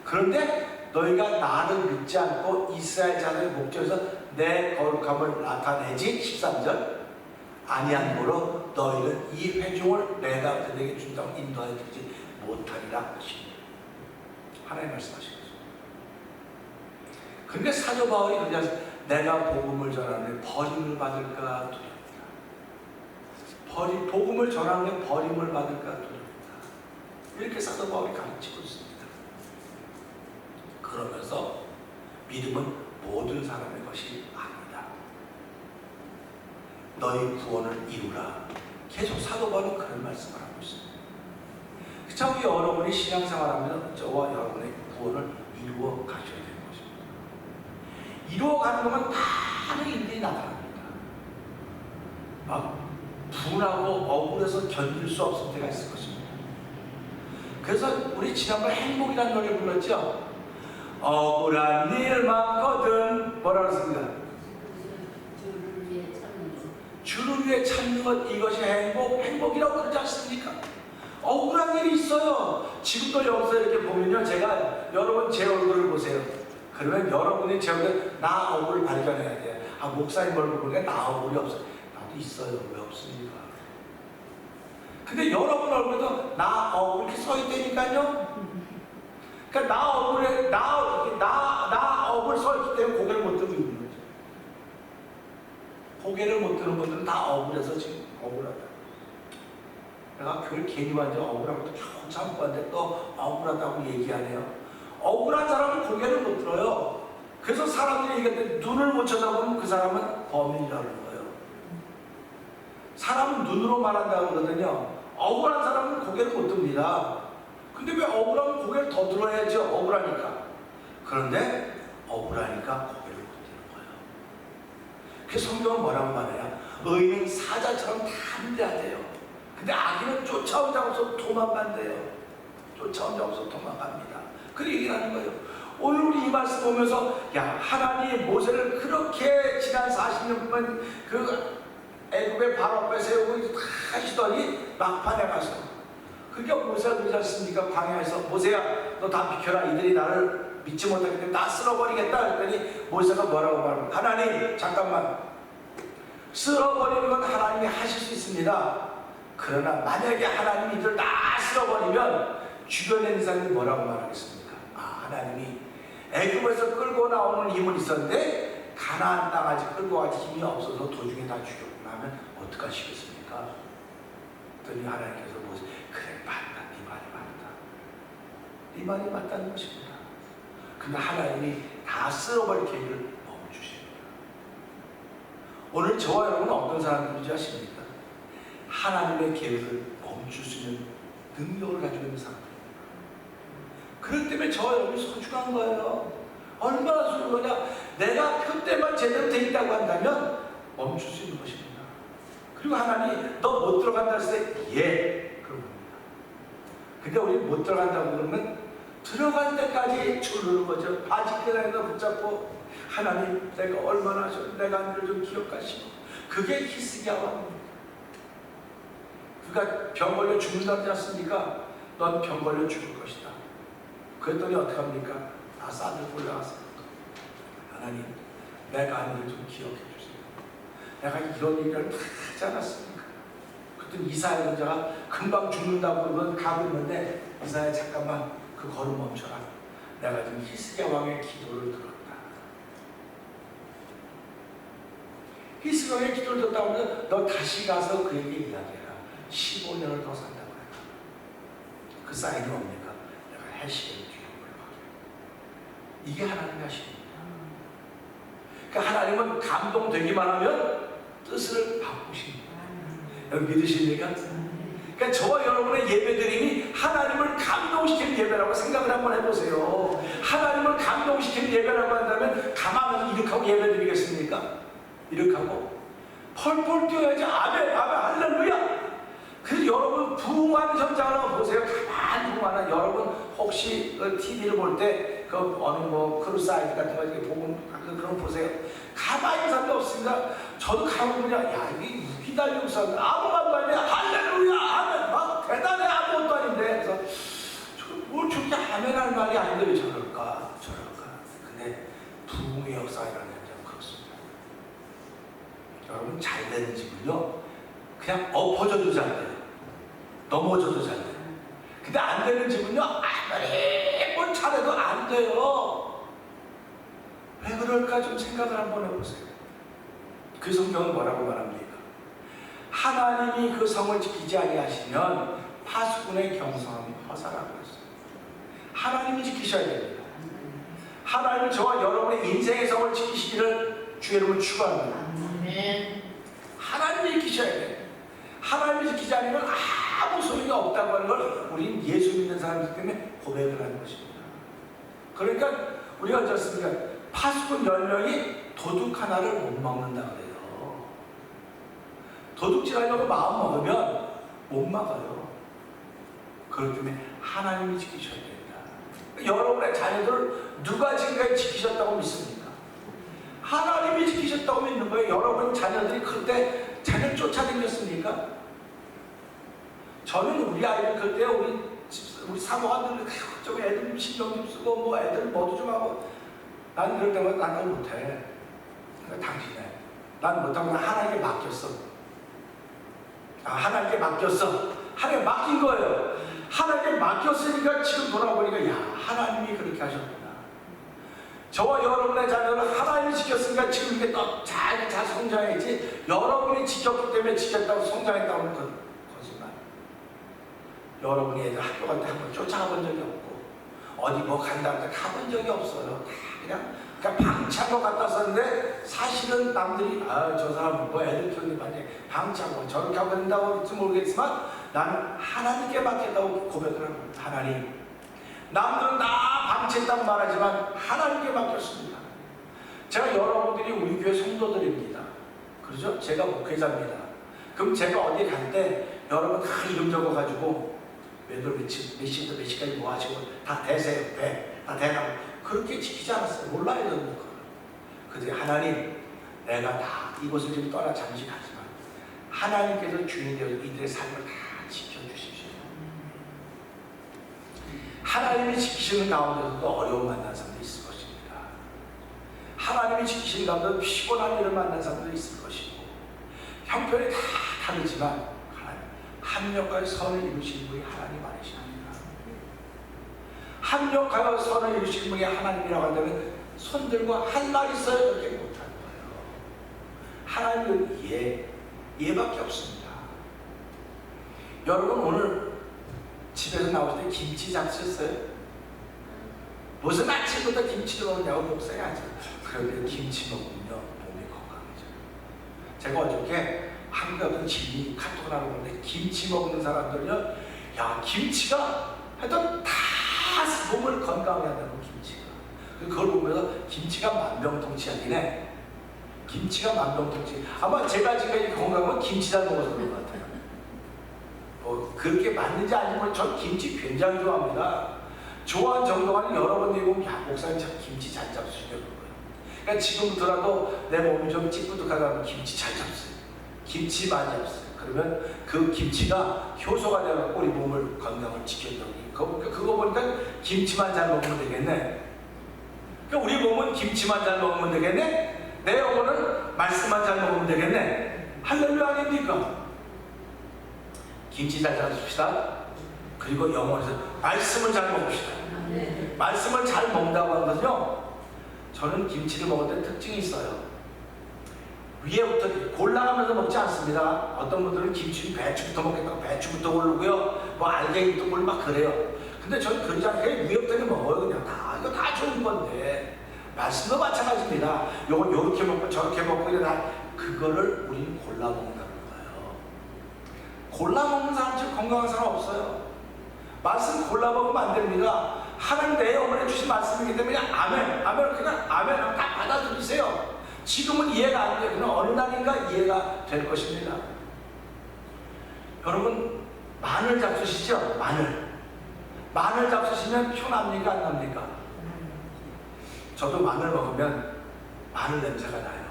그런데 너희가 나를 믿지 않고 이스라엘 자손의 목전에서 내 거룩함을 나타내지, 13절, 아니함으로 너희는 이 회중을 내가 그들에게 준다고 인도하여 주지 못하리라 하시니. 하나님 말씀하신 거죠. 근데 사도 바울이 그냥 내가 복음을 전하는데 버림을 받을까 두렵다. 복음을 전하는데 버림을 받을까 두렵다. 이렇게 사도 바울이 가르치고 있습니다. 그러면서 믿음은 모든 사람의 것이 아니다. 너희 구원을 이루라. 계속 사도 바울은 그런 말씀을 하고 있습니다. 자, 우리 여러분이 신앙생활하면 저와 여러분의 구원을 이루어 가셔야 되는 것입니다. 이루어 가는 것만 많은 일들이 나타납니다. 막 분하고 억울해서 견딜 수 없을 때가 있을 것입니다. 그래서 우리 지난번 행복이라는 노래 불렀죠. 억울한 일 많거든. 뭐라고 했습니까? 주를 위해 참는 것, 이것이 행복이라고 그러지 않습니까? 억울한 일이 있어요. 지금도 여기서 이렇게 보면요, 제가 여러분 제 얼굴을 보세요. 그러면 여러분이 제 얼굴, 나 억울을 발견해야 돼요. 아, 목사님 얼굴 보니까 나 억울이 없어. 나도 있어요. 왜 없습니까? 근데 여러분 얼굴에도 나 억울 이렇게 써 있다니까요. 그러니까 나 억울에 나 억울 써 있기 때문에 고개를 못 들고 있는 거죠. 고개를 못 드는 분들은 다 억울해서 지금 억울하다. 내가 교회 괜히 완전 억울하고 또 겨우 참고 왔는데 또 억울하다고 얘기하네요. 억울한 사람은 고개를 못 들어요. 그래서 사람들이 얘기할 때 눈을 못 쳐다보면 그 사람은 범인이라고 그러는 거예요. 사람은 눈으로 말한다고 그러거든요. 억울한 사람은 고개를 못 듭니다. 근데 왜 억울하면 고개를 더 들어야죠? 억울하니까. 그런데 억울하니까 고개를 못 드는 거예요. 그래서 성경은 뭐라고 말해요? 의인은 사자처럼 담대하대요. 근데 악인은 쫓아온 자 없어 도망간대요. 쫓아온 자 없어 도망갑니다. 그 얘기를 하는 거예요. 오늘 우리 이 말씀 보면서 야, 하나님이 모세를 그렇게 지난 40년 동안 그 애굽의 발 앞에 세우고 다 하시더니 막판에 가서 그러니까 모세가 그러지 않습니까? 광야에서 모세야 너 다 비켜라. 이들이 나를 믿지 못하기 때문에 나 쓸어버리겠다. 그랬더니 모세가 뭐라고 말합니까? 하나님 잠깐만, 쓸어버리는 건 하나님이 하실 수 있습니다. 그러나 만약에 하나님이 이들 다 쓸어버리면 주변에 있는 사람이 뭐라고 말하겠습니까? 아, 하나님이 애굽에서 끌고 나오는 힘은 있었는데 가나안 땅 아직 끌고 가지 힘이 없어서 도중에 다 죽였구나 하면 어떡하시겠습니까? 그랬더니 하나님께서 모세, 그래 맞다, 네 말이 맞다. 네 말이 맞다는 것입니다. 근데 하나님이 다 쓸어버릴 계획을 멈추십니다. 오늘 저와 여러분은 어떤 사람들인지 아십니까? 하나님의 계획을 멈출 수 있는 능력을 가지고 있는 사람들입니다. 그렇기 때문에 저와 여러분이 소중한 거예요. 얼마나 소중한 거냐? 내가 표대만 제대로 돼 있다고 한다면 멈출 수 있는 것입니다. 그리고 하나님이 너 못 들어간다 했을 때 예, 그런 겁니다. 근데 우리 못 들어간다고 그러면 들어갈 때까지 주르는 거죠. 바지끈에다 붙잡고 하나님 내가 얼마나 하셨는데 내가 한 일을 좀 기억하시고, 그게 히스기야입니다. 그러니까 병 걸려 죽는다고 하지 않습니까? 넌 병 걸려 죽을 것이다. 그랬더니 어떻게 합니까? 다 싸들고 올라갔어요. 하나님 내가 한 일을 좀 기억해 주세요. 내가 이런 얘기를 다 하지 않았습니까? 그랬더니 이사야 선지자가 금방 죽는다고 그러면 가고 있는데 이사야 잠깐만 그 걸음 멈춰라. 내가 지금 히스기야 왕의 기도를 들었다. 히스기야 왕의 기도를 듣다 보면 너 다시 가서 그에게 이야기해라. 15년을 더 산다고 해라. 그 사인이 뭡니까? 내가 해시계를 뒤로 물러가게. 이게 하나님의 하십니다. 그러니까 하나님은 감동되기만 하면 뜻을 바꾸십니다. 여러분 믿으십니까? 그러니까 저와 여러분의 예배드림이 하나님을 감동시키는 예배라고 생각을 한번 해보세요. 하나님을 감동시키는 예배라고 한다면 가만히 이렇게 하고 예배드리겠습니까? 이렇게 하고 펄펄 뛰어야지. 아멘, 아멘, 할렐루야. 그래서 여러분 부흥하는 현장을 한번 보세요. 가만히 부흥하는 여러분 혹시 TV를 볼 때 그 어느 뭐 크루사이드 같은 거 이렇게 보고 그런 거 보세요. 가만히 사람도 없습니다. 저도 가만히 보면 야 이게 휘달리고 있었는데 아무 말도 아니야. 할렐루야, 아멘. 막 대단해, 아무것도 아닌데. 그래서 뭘 저렇게 아멘 할 말이 아닌데 왜 저럴까? 근데 부흥의 역사라는 현장은 그렇습니다. 여러분 잘 되는 집은요 그냥 엎어져도 잘 돼요. 넘어져도 잘 돼요. 근데 안 되는 집은요 아무리 뭘 잘해도 안 돼요. 왜 그럴까 좀 생각을 한번 해보세요. 그 성경은 뭐라고 말합니까? 하나님이 그 성을 지키지 아니하시면 파수꾼의 경성함이 허사라고 했어요. 하나님이 지키셔야 됩니다. 하나님은 저와 여러분의 인생의 성을 지키시기를 주의 이름으로 축원합니다. 하나님이 지키셔야 돼요. 하나님이 지키지 않으면 아무 소용이 없다고 하는 걸 우리는 예수 믿는 사람들 때문에 고백을 하는 것입니다. 그러니까 우리가 어떻습니까? 파수꾼 10명이 도둑 하나를 못 먹는다 그래요. 도둑질하려고 마음 먹으면 못 막아요. 그렇기 때문에 하나님이 지키셔야 됩니다. 여러분의 자녀들을 누가 지금까지 지키셨다고 믿습니까? 하나님이 지키셨다고 믿는 거예요. 여러분 자녀들이 클 때 자녀를 쫓아다녔습니까? 저는 우리 아이들 클 때 우리 사모하는 좀 애들 신경 좀 쓰고 뭐 애들 뭐도 좀 하고 난 그럴 때마다 난 그걸 못해. 그러니까 당신해. 난 못하고 난 하나님께 맡겼어. 하나님께 맡겼어. 하나님께 맡긴 거예요. 하나님께 맡겼으니까 지금 돌아보니까 야 하나님이 그렇게 하셨구나. 저와 여러분의 자녀를 하나님이 지켰으니까 지금 이게 또 잘 성장했지. 여러분이 지켰기 때문에 지켰다고 성장했다고 하는 거짓말. 여러분이 애들 학교 갈 때 한 번 쫓아가 본 적이 없고 어디 뭐 간다고 해서 가본 적이 없어요. 다 그냥 방치하고 갔다 썼는데 사실은 남들이 저 사람은 뭐 애들 키우는 반에 방치하고 저렇게 하고 된다고 할지 모르겠지만 나는 하나님께 맡겼다고 고백을 합니다. 하나님, 남들은 다 방치했다고 말하지만 하나님께 맡겼습니다. 제가 여러분들이 우리 교회 성도들입니다. 그렇죠? 제가 목회자입니다. 그럼 제가 어디 갈 때 여러분 다 이름 적어가지고 몇 시부터 몇 시까지 뭐 하시고 다 대세요. 다 대라고 그렇게 지키지 않았어요. 몰라요. 저는 그런데 하나님, 내가 다 이곳을 지금 떠나 잠시 가지만 하나님께서 주인이 되어서 이들의 삶을 다 지켜주십시오. 하나님이 지키시는 가운데서도 어려움 만난 사람도 있을 것입니다. 하나님이 지키시는 가운데서 피곤한 일을 만난 사람도 있을 것이고 형편이 다 다르지만 합력하여 선을 이루시는 분이 하나님 아니십니까? 합력하여 선을 이루시는 분이 하나님이라고 한다면 손들고 한 말 있어요? 그렇게 못하는 거예요. 하나님은 예밖에 없습니다. 여러분 오늘 집에서 나오실 때 김치 잡수셨어요? 무슨 아침부터 김치를 먹냐고 목사님 하죠. 그런데 김치 먹으면 몸이 건강해져요. 제가 어저께 한국에 어떤 지인이 카톡을 하는 건데 김치 먹는 사람들은요, 야 김치가 하여튼 다 몸을 건강하게 한다는 김치가. 그걸 보면서 김치가 만병통치약이네. 김치가 만병통치. 아마 제가 지금까지 건강한 김치 잘 먹어서 그런 것 같아요. 뭐 그렇게 맞는지 아니면 전 김치 굉장히 좋아합니다. 좋아하는 정도가 여러분들이 보면 야 목사님 참 김치 잘 잡수시려고 그래요. 그러니까 지금부터라도 내 몸이 좀 찌뿌듯하다면 김치 잘 잡수요. 김치 많이 잡수요. 그러면 그 김치가 효소가 되어 우리 몸을 건강을 지켜주니 그거 보니까 김치만 잘 먹으면 되겠네. 그러니까 우리 몸은 김치만 잘 먹으면 되겠네. 내 영혼은 말씀만 잘 먹으면 되겠네. 할렐루야 아닙니까? 김치 잘 잡수시다. 그리고 영혼에서 말씀을 잘 먹읍시다. 말씀을 잘 먹는다고 하는 것은요, 저는 김치를 먹을 때 특징이 있어요. 위에부터 골라가면서 먹지 않습니다. 어떤 분들은 김치 배추부터 먹겠다고 배추부터 고르고요, 뭐 알갱이부터 고르고 막 그래요. 근데 저는 그러지 않고 위에부터 먹어요. 그냥 이거 다 좋은 건데. 말씀도 마찬가지입니다. 요걸 요렇게 먹고 저렇게 먹고 그거를 우리는 골라 먹는다는 거예요. 골라 먹는 사람 지금 건강한 사람 없어요. 말씀 골라 먹으면 안 됩니다. 하나님 내 영혼에 주신 말씀이기 때문에 아멘, 그냥 아멘 다 받아들이세요. 지금은 이해가 안 돼요. 그냥 어느 날인가 이해가 될 것입니다. 여러분 마늘 잡수시죠? 마늘 잡수시면 표 납니까 안 납니까? 저도 마늘 먹으면 마늘 냄새가 나요.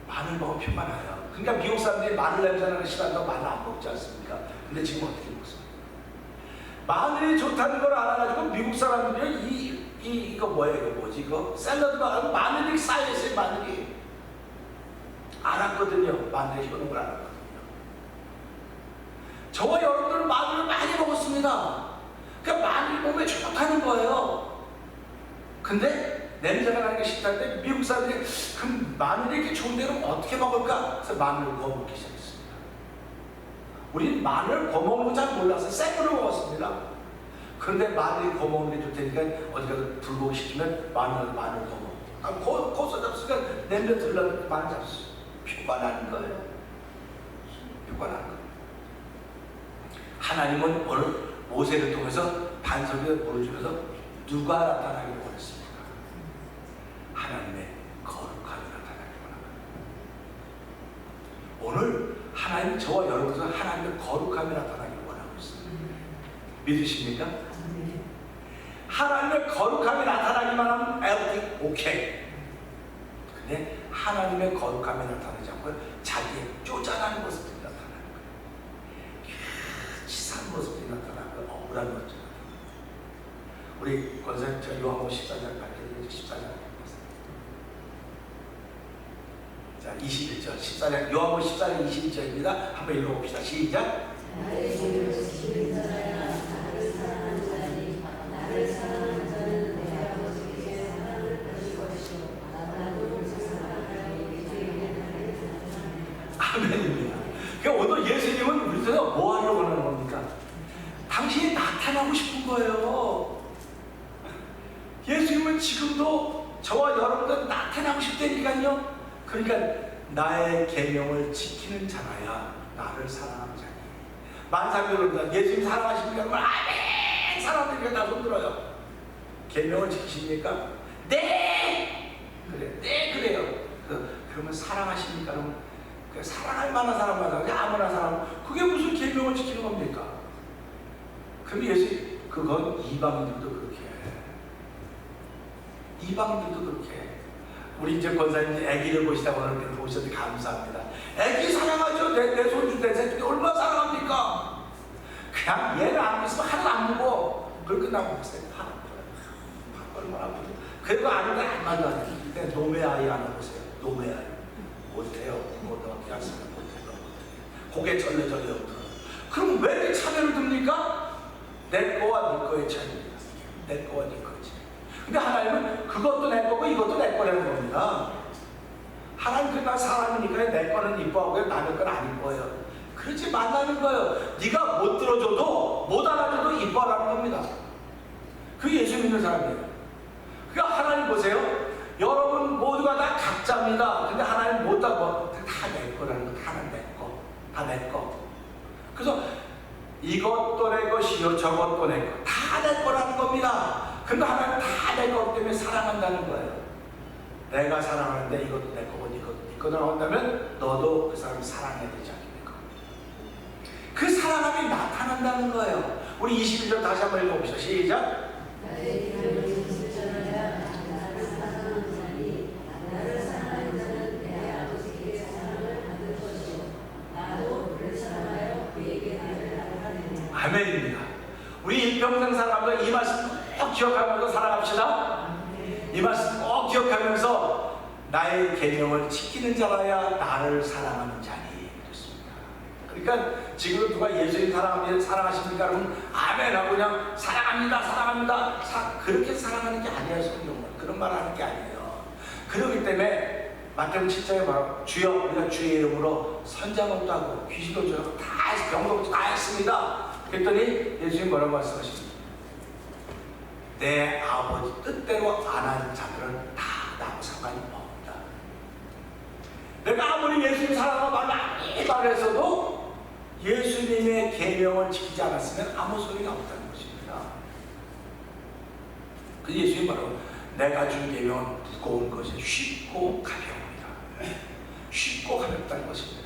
마늘 먹으면 표가 나요. 그러니까 미국 사람들이 마늘 냄새 나는 거 싫어한다고 마늘 안 먹지 않습니까? 근데 지금 어떻게 먹습니까? 마늘이 좋다는 걸 알아가지고 미국 사람들이 이거 뭐지 이거 샐러드가 마늘이 쌓여있어요. 마늘이 알았거든요. 마늘이 효능을 알았거든요. 저와 여러분들은 마늘을 많이 먹었습니다. 그러니까 마늘이 몸에 좋다는 거예요. 근데 냄새가 나는 게 싫다는데 미국 사람들이 그럼 마늘이 이렇게 좋은데 그럼 어떻게 먹을까? 그래서 마늘을 구워 먹기 시작했습니다. 우린 마늘 구워 먹는 거 잘 몰라서 생으로 먹었습니다. 그런데 마늘이 구워 먹는 게 좋다니까 어디 가서 불고기 시키면 마늘 구워 먹고 고소 잡수니까 냄새 들려서 마늘 잡수. 표가 나는 거예요. 표가 나는 거예요. 하나님은 오늘 모세를 통해서 반석에 물을 주면서 누가 나타나기를 원했습니까? 하나님의 거룩함이 나타나기를 원합니다. 오늘 하나님 저와 여러분께서 하나님의 거룩함이 나타나기를 원하고 있습니다. 믿으십니까? 하나님의 거룩함이 나타나기만 하면 everything okay. 근데 하나님의 거룩함이 나타나지 않고 자기의 쪼잔한 모습들이 나타나는 거예요. 치사한 모습들이 나타나고 억울한 모습들이 나타나는 거예요. 우리 권사님 저 요한복음 14장 밝혀드린 14장 자 21절 14장 요한복음 14장 21절입니다. 한번 읽어봅시다. 시작. 아멘입니다. 그러니까 오늘 예수님은 우리한테 뭐 하려고 하는 겁니까? 당신이 나타나고 싶은 거예요. 예수님은 지금도 저와 여러분들 나타나고 싶다니까요. 그러니까 나의 계명을 지키는 자라야 나를 사랑하는 자니. 만사교입니다. 예수님 사랑하십니까? 그러면 아멘! 사람들이 다 손들어요. 계명을 지키십니까? 네! 그래, 네 그래요. 그러면 사랑하십니까? 그러면 사랑할 만한 사람만 하지 아무나 사람 그게 무슨 계명을 지키는 겁니까? 그럼 예수 그건 이방인들도 그렇게 해. 이방인들도 그렇게 해. 우리 이제 권사님 아기를 보시다가 오늘 보셨는데 감사합니다. 아기 사랑하죠. 내 손주 내 새끼 얼마나 사랑합니까? 그냥 얘를 안 믿으면 하나도 안 보고 그걸 끝나고 목사님 얼마나 아프죠. 그래도 아닌데 안 만나요. 근데 노매 아이 하나 보세요. 노매 아이 못해요. 어떻게 하시면 못해요. 고개 절레절레 없어요. 그럼 왜 이렇게 차별을 듭니까? 내 거와 네 거의 차이입니다. 내 거와 네 거의 차이. 근데 하나님은 그것도 내 거고 이것도 내 거라는 겁니다. 하나님 그냥 사람이니까 내 거는 이뻐하고요. 남의 건 안 이뻐요. 그렇지 말라는 거예요. 네가 못 들어줘도 못 알아줘도 이뻐하라는 겁니다. 그게 예수 믿는 사람이에요. 그러니까 하나님 보세요. 여러분 모두가 다 각자입니다. 근데 하나님 못하고 다 내 거라는 거. 다 내 거. 다 내 거. 그래서 이것도 내 것이요 저것도 내 거. 다 내 거라는 겁니다. 근데 하나님 다 내 것 때문에 사랑한다는 거예요. 내가 사랑하는데 이것도 내 거고 이것도 네 거라고 한다면 너도 그 사람을 사랑해야 되지 않겠습니까? 그 사랑함이 나타난다는 거예요. 우리 21절 다시 한번 읽어봅시다. 시작. 아멘입니다. 우리 일평생 살아가면서 이 말씀 꼭 기억하면서 살아갑시다. 이 말씀 꼭 기억하면서 나의 계명을 지키는 자라야 나를 사랑하는 자니. 그렇습니다. 그러니까 지금 누가 예수님 사랑하십니까? 그러면 아멘하고 그냥 사랑합니다. 그렇게 사랑하는 게 아니에요. 성경은 그런 말 하는 게 아니에요. 그렇기 때문에 마태복음 7장에 말하고 주여 우리가 주의 이름으로 선자업도 하고 귀신도 주고 다 병도 다 했습니다. 그랬더니 예수님 뭐라고 말씀하십니까? 내 아버지 뜻대로 안 하는 자들은 다 나하고 상관이 없다. 내가 아무리 예수님 사랑하고 많이 말했어도 예수님의 계명을 지키지 않았으면 아무 소리가 없다는 것입니다. 그래서 예수님 말하고 내가 준 계명은 무거운 것이 쉽고 가벼웁니다. 쉽고 가볍다는 것입니다.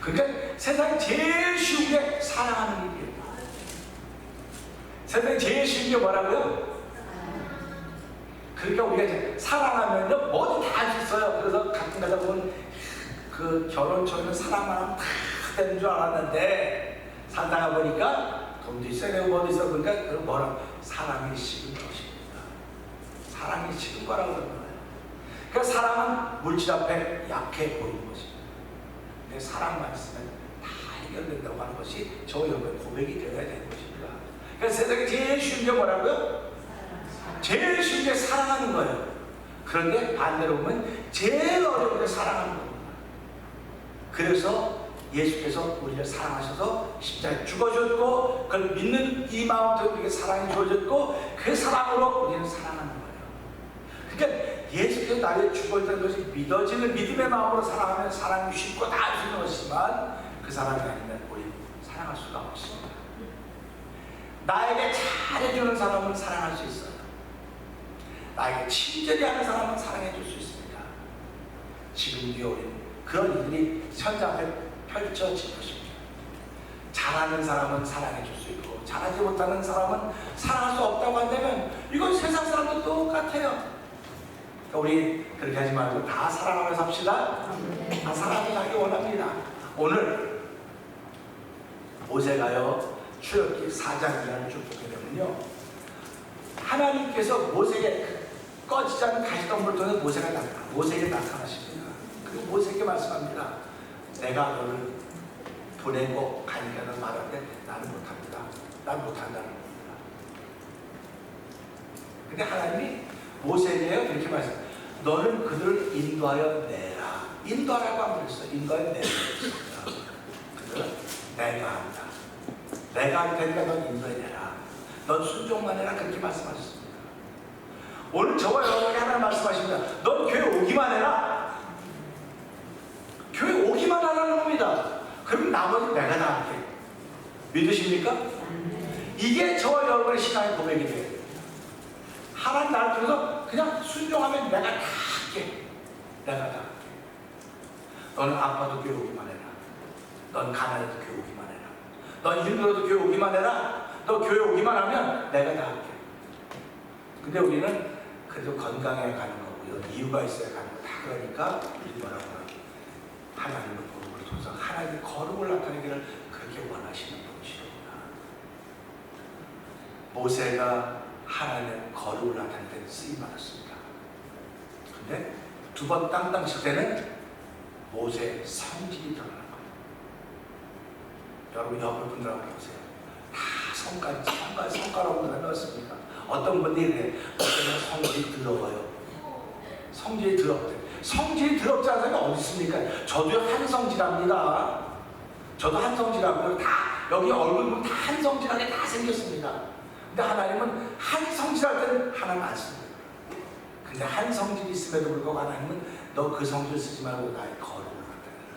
그러니까 세상에 제일 쉬운 게 사랑하는 일이에요. 세상에 제일 쉬운 게 뭐라고요? 그러니까 우리가 이제 사랑하면요 뭐든 다 할 수 있어요. 그래서 가끔 가다 보면 그 결혼 초에는 사랑만 하면 다 되는 줄 알았는데 살다가 보니까 돈도 있어야 되고 뭐도 있어. 그러니까 그건 뭐라 사랑이 식은 것입니다. 사랑이 식은 거라고 그러는 거예요. 그러니까 사랑은 물질 앞에 약해 보이는 것입니다. 근데 사랑만 있으면 다 해결된다고 하는 것이 저 여러분의 고백이 되어야 되는 것입니다. 그러니까 세상에 제일 쉬운 게 뭐라고요? 제일 쉬운 게 사랑하는 거예요. 그런데 반대로 보면 제일 어려운 게 사랑하는 겁니다. 그래서 예수께서 우리를 사랑하셔서 십자가에 죽어줬고 그걸 믿는 이 마음도 우리에게 사랑이 주어졌고 그 사랑으로 우리는 사랑하는 거예요. 그러니까 예수께서 나를 죽어줬다는 것이 믿어지는 믿음의 마음으로 사랑하면 사랑이 쉽고 다 할 수 있는 것이지만 그 사랑이 아니면 우리는 사랑할 수가 없습니다. 나에게 잘해주는 사람은 사랑할 수 있어요. 나에게 친절히 하는 사람은 사랑해 줄 수 있습니다. 지금 뒤에 우리는 그런 일들이 현장에 펼쳐질 것입니다. 잘하는 사람은 사랑해 줄 수 있고 잘하지 못하는 사람은 사랑할 수 없다고 한다면 이건 세상 사람도 똑같아요. 그러니까 우리 그렇게 하지 말고 다 사랑하면서 합시다. 다 사랑하면서 하기 원합니다. 오늘 모세가요 출애굽기 4장을 쭉 보게 되면요 하나님께서 모세에게 꺼지지 않는 가시덤불을 통해 모세에게 나타나십니다. 그리고 모세에게 말씀합니다. 내가 너를 보내고 가니까 너 말하는데 나는 못합니다. 난 못한다는 겁니다. 근데 하나님이 모세에게 이렇게 말씀합니다. 너는 그들을 인도하여 내라. 인도하라고 안 그랬어요. 인도하여 내라. 그들은 내가 한다. 내가 할 테니까 넌 인도해내라. 넌 순종만 해라. 그렇게 말씀하셨습니다. 오늘 저와 여러분에게 하나 말씀하십니다. 넌 교회 오기만 해라. 교회 오기만 하라는 겁니다. 그럼 나머지 내가 다 할게. 믿으십니까? 이게 저와 여러분의 신앙의 고백이 돼요. 하나님 나를 통해서 그냥 순종하면 내가 다 할게. 내가 다 할게. 너는 아파도 교회 오기만 해라. 넌 가난해도 교회 오기만 해라. 넌 힘들어도 교회 오기만 해라. 너 교회 오기만 하면 내가 다 할게. 근데 우리는 그래도 건강해 가는 거고요. 이유가 있어야 가는 거. 다 그러니까 뭐라고 하나님의 거룩을 통해서 하나님의 거룩을 나타내기를 그렇게 원하시는 분이십니다. 모세가 하나님의 거룩을 나타낼 때는 쓰임받았습니다. 근데 두 번 땅땅 칠 때는 모세의 성질이 드러난 거예요. 여러분 옆에 분들하고 보세요. 다 손가락으로 넣었습니다. 어떤 분들이 그래. 어떤 성질이 더러워요. 성질이 더럽대. 성질이 더럽지 않은 사람이 어디 있습니까? 저도 한성질합니다. 저도 한성질하고요. 다 여기 얼굴 보면 다 한성질하게 다 생겼습니다. 근데 하나님은 한성질할 때는 하나님 안 씁니다. 근데 한성질이 있음에도 불구하고 하나님은 너 그 성질 쓰지 말고 나의 거룩을 나타내라.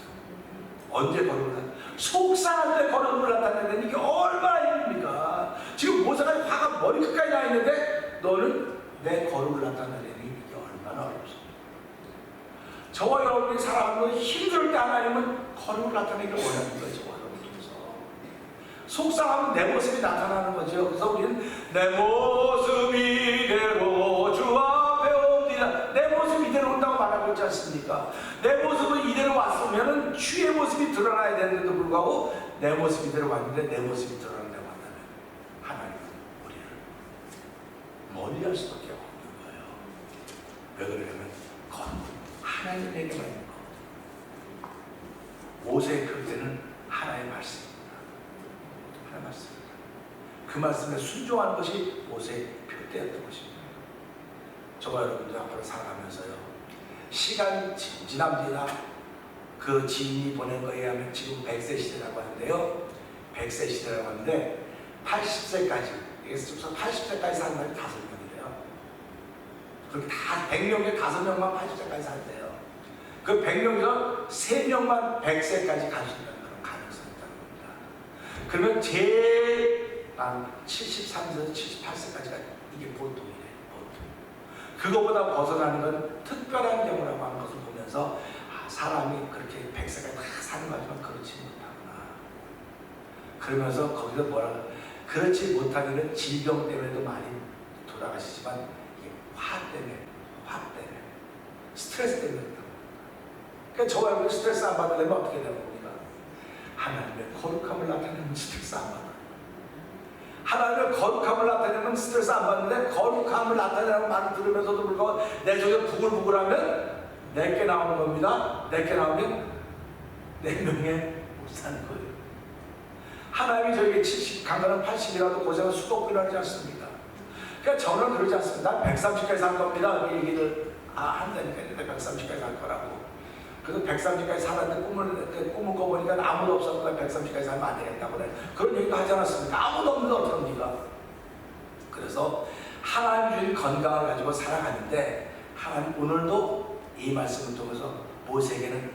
언제 거룩을 나타내라? 속상할 때 거룩을 나타내는 이게 얼마나 힘듭니까? 지금 모세가 화가 머리끝까지 나 있는데 너는 내 거룩을 나타내는 이게 얼마나 어렵습니까? 저와 여러분이 살아가는 힘들 때 하나님은 거룩을 나타내기를 원하는 거예요. 저와 여러분을 통해서 속상하면 내 모습이 나타나는 거죠. 그래서 우리는 내 모습 이대로 주 앞에 옵니다. 내 모습 이대로 온다고 말하고 있지 않습니까? 내 모습은 이대로 왔으면 주의 모습이 드러나야 되는데도 불구하고 내 모습 이대로 왔는데 내 모습이 드러난다고 한다면 하나님은 우리를 멀리할 수밖에 없는 거예요. 왜 그러냐면 거룩은 하나님에게만 있는 거. 모세의 그때는 하나의 말씀입니다. 하나의 말씀입니다. 그 말씀에 순종하는 것이 모세의 표대였던 것입니다. 저와 여러분들 앞으로 살아가면서요. 시간이 지납니다. 그 지인이 보낸 거에 의하면 지금 100세 시대라고 하는데요. 100세 시대라고 하는데 80세까지, 여기서 80세까지 사는 사람이 5명이래요. 그렇게 다 100명 중에 5명만 80세까지 산대요. 그 100명 중 3명만 100세까지 갈 수 있는 그런 가능성이 있다는 겁니다. 그러면 제일 한 73세에서 78세까지가 이게 보통이래요. 보통. 그거보다 벗어나는 건 특별한 경우라고 하는 것을 보면서 사람이 그렇게 100세까지 다 사는 거지만 그렇지 못하구나. 그러면서 거기서 뭐라고 그렇지 못하기는 질병 때문에도 많이 돌아가시지만 이게 화 때문에 스트레스 때문에 그러니까 저와 여러분이 스트레스 안 받으려면 어떻게 되는 겁니까? 하나님의 거룩함을 나타내는 스트레스 안 받아요. 하나님의 거룩함을 나타내면 스트레스 안 받는데 거룩함을 나타내는 말을 들으면서도 불구하고 내 속에 부글부글하면 내게 나오는 겁니다. 내게 나오면 4명에 못 사는 거예요. 하나님이 저에게 70, 강간은 80이라도 고생은 수도 없고 일하지 않습니까? 그러니까 저는 그러지 않습니다. 난 130까지 살 겁니다. 그 얘기를 한다니까 130까지 살 거라고. 그래서 130까지 살았는데 꿈을 꿔보니까 아무도 없었고 130까지 살면 안 되겠다고 그런 얘기도 하지 않았습니까? 아무도 없는데 어떡합니까? 그래서 하나님 주신 건강을 가지고 살아가는데 하나님 오늘도 이 말씀을 통해서 모세에게는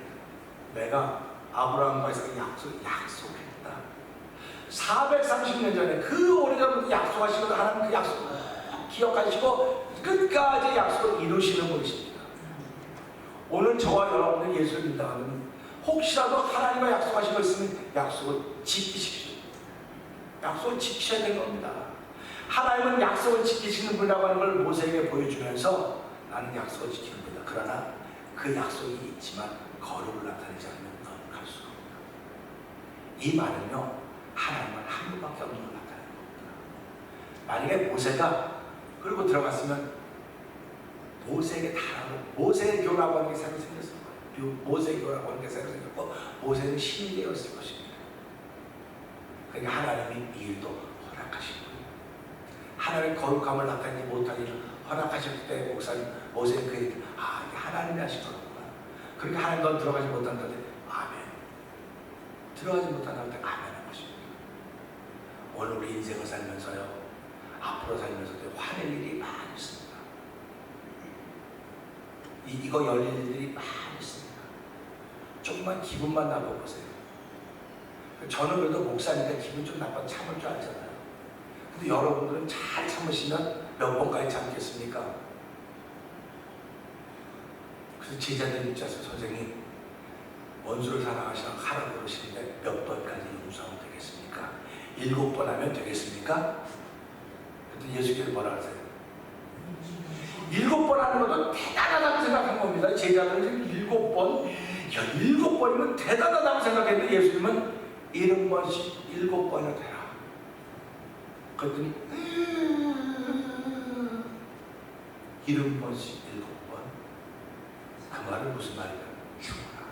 내가 아브라함과 이삭에게 약속했다. 430년 전에 그 오래전부터 약속하시고 하나님 그 약속을 기억하시고 끝까지 약속을 이루시는 분이십니다. 오늘 저와 여러분들 예수를 믿는다면 혹시라도 하나님과 약속하신 거 있으면 약속을 지키십시오. 약속을 지키셔야 되는 겁니다. 하나님은 약속을 지키시는 분이라고 하는 걸 모세에게 보여주면서 나는 약속을 지키는 분이다. 그러나 그 약속이 있지만 거룩을 나타내지 않으면 너는 갈 수가 없다. 이 말은요, 하나님은 한 분밖에 없는 걸 나타내는 겁니다. 만약에 모세가 끌고 들어갔으면 모세에게 다라고 모세의 교라고 하는 게 새로 생겼을 거예요. 모세의 교라고 하는 게 새로 생겼고 모세는 신이 되었을 것입니다. 그러니까 하나님이 이 일도 허락하신 거예요. 하나님의 거룩함을 나타내지 못하기를 허락하셨을 때 목사님 모세는 그 얘기 이게 하나님이 하신 거구나. 그러니까 하나님 넌 들어가지 못한다는데 아멘. 들어가지 못한다는데 아멘 하는 것입니다. 오늘 우리 인생을 살면서요, 앞으로 살면서도 화낼 일이 많이 있습니다. 이거 열릴 일들이 많이 있습니다. 조금만 기분만 나눠보세요. 저는 그래도 목사니까 기분 좀 나빠 참을 줄 알잖아요. 근데 여러분들은 잘 참으시면 몇 번까지 참겠습니까? 그래서 제자들 입장에서 선생님 원수를 사랑하시라고 하라고 그러시는데 몇 번까지 용서하면 되겠습니까? 7번 하면 되겠습니까? 근데 예수께서 뭐라 하세요? 7번 하는 것도 대단하다고 생각한 겁니다. 제자들은 7번, 야 7번이면 대단하다고 생각했는데 예수님은 70번씩 7번이나 되라. 그랬더니 70번씩 7번. 그 말은 무슨 말이냐? 죽어라.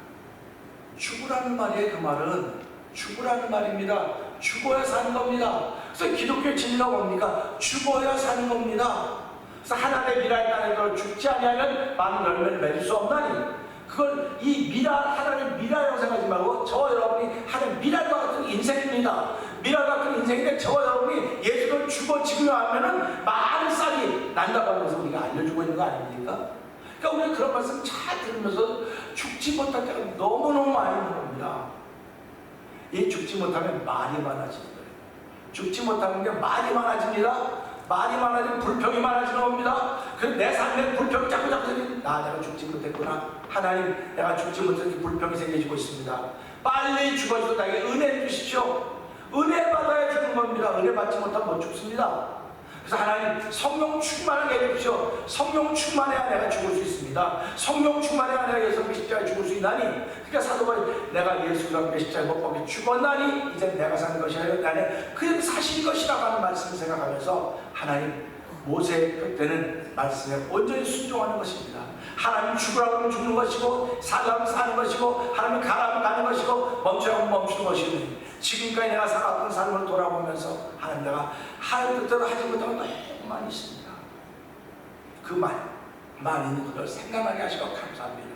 죽으라는 말이에요. 그 말은 죽으라는 말입니다. 죽어야 사는 겁니다. 그래서 기독교 진리가 뭡니까? 죽어야 사는 겁니다. 그래서 하나님의 미라에 따른 걸 죽지 아니하면 많은 열매를 맺을 수 없나니, 그걸 이 미라, 하나님의 미라라고 생각하지 말고 저와 여러분이 하나님 미라과 같은 인생입니다. 미라과 같은 인생인데 저와 여러분이 예수를 죽어 지금하면은 많은 싹이 난다고 하면서 우리가 알려주고 있는 거 아닙니까? 그러니까 우리가 그런 말씀 잘 들으면서 죽지 못할 때가 너무너무 많이 있는 겁니다. 이 죽지 못하면 말이 많아지는 거예요. 죽지 못하는 게 말이 많아집니다. 말이 많아지면 불평이 많아지는 겁니다. 그래서 내 삶에 불평이 자꾸 생기면 내가 죽지 못했구나. 하나님 내가 죽지 못해서 불평이 생겨지고 있습니다. 빨리 죽어서 나에게 은혜를 주십시오. 은혜 받아야 죽는 겁니다. 은혜 받지 못하면 못 죽습니다. 그래서 하나님 성령 충만하게 해주십시오. 성령 충만해야 내가 죽을 수 있습니다. 성령 충만해야 내가 예수 십자가에 죽을 수 있나니, 그러니까 사도 바울이 내가 예수가 십자가에 못 박혀 죽었나니 이제 내가 사는 것이 아니라 나는 그냥 사실 것이라고 하는 말씀을 생각하면서 하나님 모세의 그때는 말씀에 온전히 순종하는 것입니다. 하나님 죽으라고 하면 죽는 것이고 살라면 사는 것이고 하나님 가라면 가는 것이고 멈추라고 멈추는 것이니, 지금까지 내가 살아왔던 삶을 돌아보면서 하나님 내가 하나님 뜻대로 하지 못한 건 너무 많이 있습니다. 그 많이 있는 것을 생각나게 하시고 감사합니다.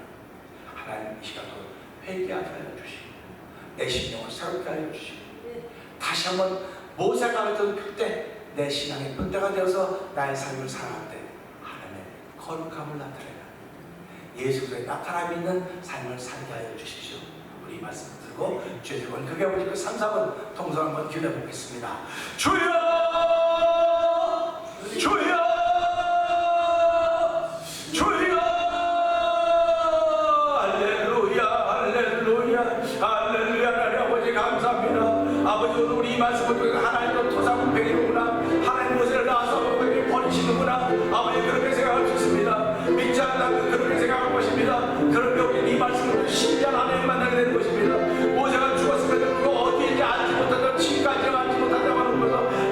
하나님 이 시간도 회개하게 하여 주시고 내 심령을 새롭게 하여 주시고 다시 한번 모세가 했던 그때 내 신앙의 본때가 되어서 나의 삶을 살아갈 때 하나님의 거룩함을 나타내는 예수 그리스도의 나타남이 있는 삶을 살게 하여 주십시오. 우리 이 말씀 들고 주의 주권 그게 아버지 그 3, 4번 통성 한번 기도해 보겠습니다. 주여 주여 주여 할렐루야 할렐루야 할렐루야. 하나님 아버지 감사합니다. 아버지 오늘 우리 이 말씀을 통해 하나님도 토사분팽이구나, 하나님 모세를 낳아서 버리시는구나, 아버지 그렇게 생각할 수 있습니다. 믿지 않는 그렇게 생각할 것입니다. 그런데 우리 이 말씀을 신비한 하나님 만나게 되는 것입니다. 모세가 죽었으면 그 어디인지 알지 못하던 지금까지 알지 못한다고 하는 것은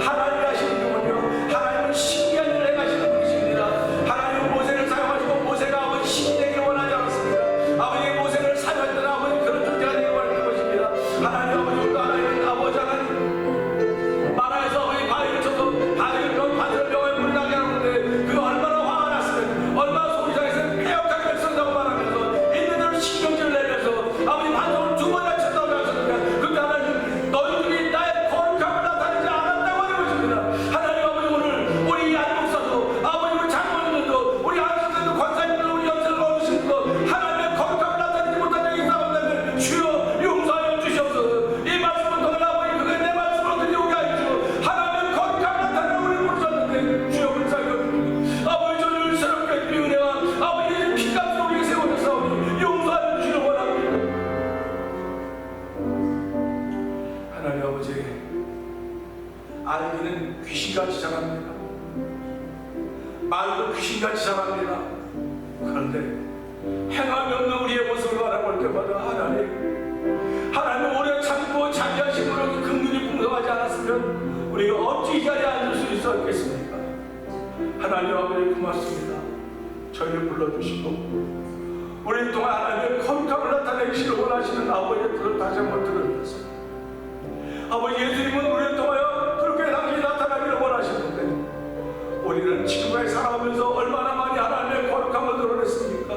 귀신같이 자랍니다. 말도 귀신같이 자랍니다. 그런데 행함이 없는 우리의 모습을 바라볼 때마다 하나님 오래 참고 자비하심으로 긍휼이 풍성하지 않았으면 우리가 어찌 이 자리에 앉을 수 있었겠습니까? 하나님 아버지 고맙습니다. 저희를 불러주시고 우리 동안 하나님의 거룩함을 나타내시길 원하시는 아버지의 뜻을 다시 한번 들으면서 아버지 예수님은 우리를 통하여 그렇게 당신이 나타나기를 원하시는데 우리는 지금까지 살아가면서 얼마나 많이 하나님의 거룩함을 드러냈습니까?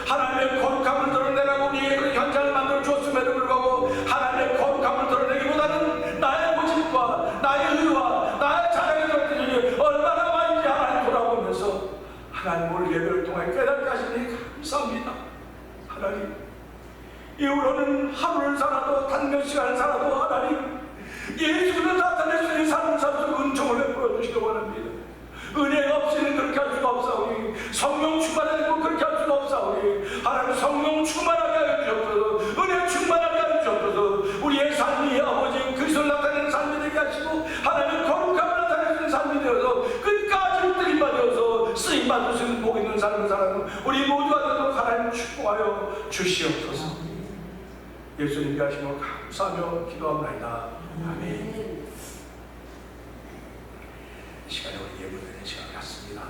하나님의 거룩함을 드러내라고 우리의 그 현장을 만들어 주었음에도 불구하고 하나님의 거룩함을 드러내기보다는 나의 고집과 나의 의와 나의 자랑이 드러내니 얼마나 많은지 하나님 돌아보면서 하나님 오늘 예배를 통해 깨닫게 하시니 감사합니다. 하나님 이후로는 하루를 살아도 단 몇 시간을 살아도 하나님 예수를 나타낼 수 있는 삶을 살수 은총을 베풀어 주시기 원합니다. 은혜가 없이는 그렇게 할 수가 없사오니 성령 충만하지 않고 그렇게 할 수가 없사오니 하나님 성령 충만하게 하여 주옵소서. 은혜 충만하게 하여 주옵소서. 우리의 삶이 아버지 그리스도를 나타내는 삶이 되게 하시고 하나님 거룩함을 나타낼 수 있는 삶이 되어서 끝까지 들임받아서 쓰임받을 수 있는 복 있는 삶을 살아가는 우리 모두가 되도록 하나님 축복하여 주시옵소서. 예수님께 하시며 감사하며 기도합니다. 아멘. 이 시간에 우리 예배드리는 시간이 왔습니다.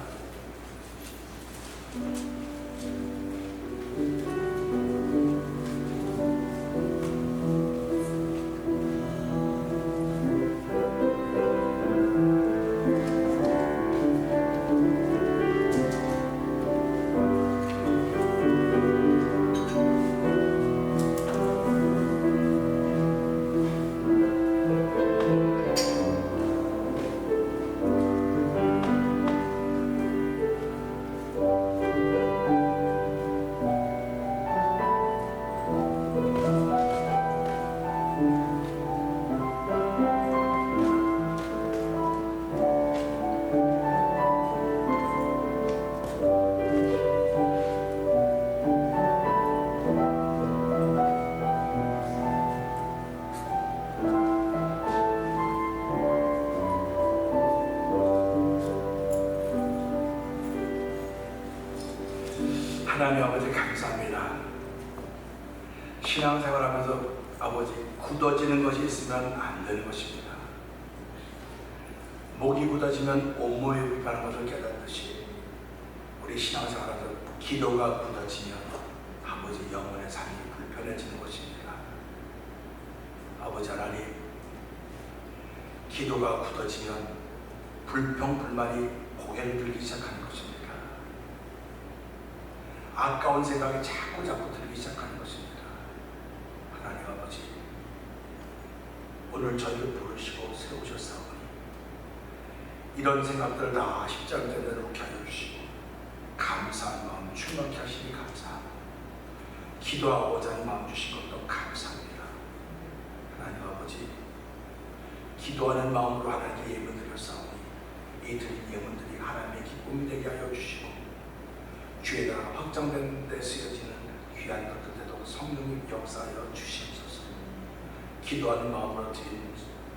하나님 아버지 감사합니다. 신앙생활하면서 아버지 굳어지는 것이 있으면 안 되는 것입니다. 목이 굳어지면 온몸이 불편한 것을 깨닫듯이 우리 신앙생활하면서 기도가 굳어지면 아버지 영혼의 삶이 불편해지는 것입니다. 아버지 하나님 기도가 굳어지면 불평불만이 고개를 들기 시작하는 것입니다. 아까운 생각이 자꾸 들기 시작하는 것입니다. 하나님 아버지 오늘 저희를 부르시고 세우셨사오니 이런 생각들을 다 십자가 때문에 놓게 하여 주시고 감사한 마음 충만케 하시니 감사하고 기도하고자 하는 마음 주신 것도 감사합니다. 하나님 아버지 기도하는 마음으로 하나님께 예물 드렸사오니 이 드린 예물들이 하나님의 기쁨이 되게 하여 주시고 주에다가 확장된 데 쓰여지는 귀한 것들에도 성령님 역사하여 주시옵소서. 기도하는 마음으로 드린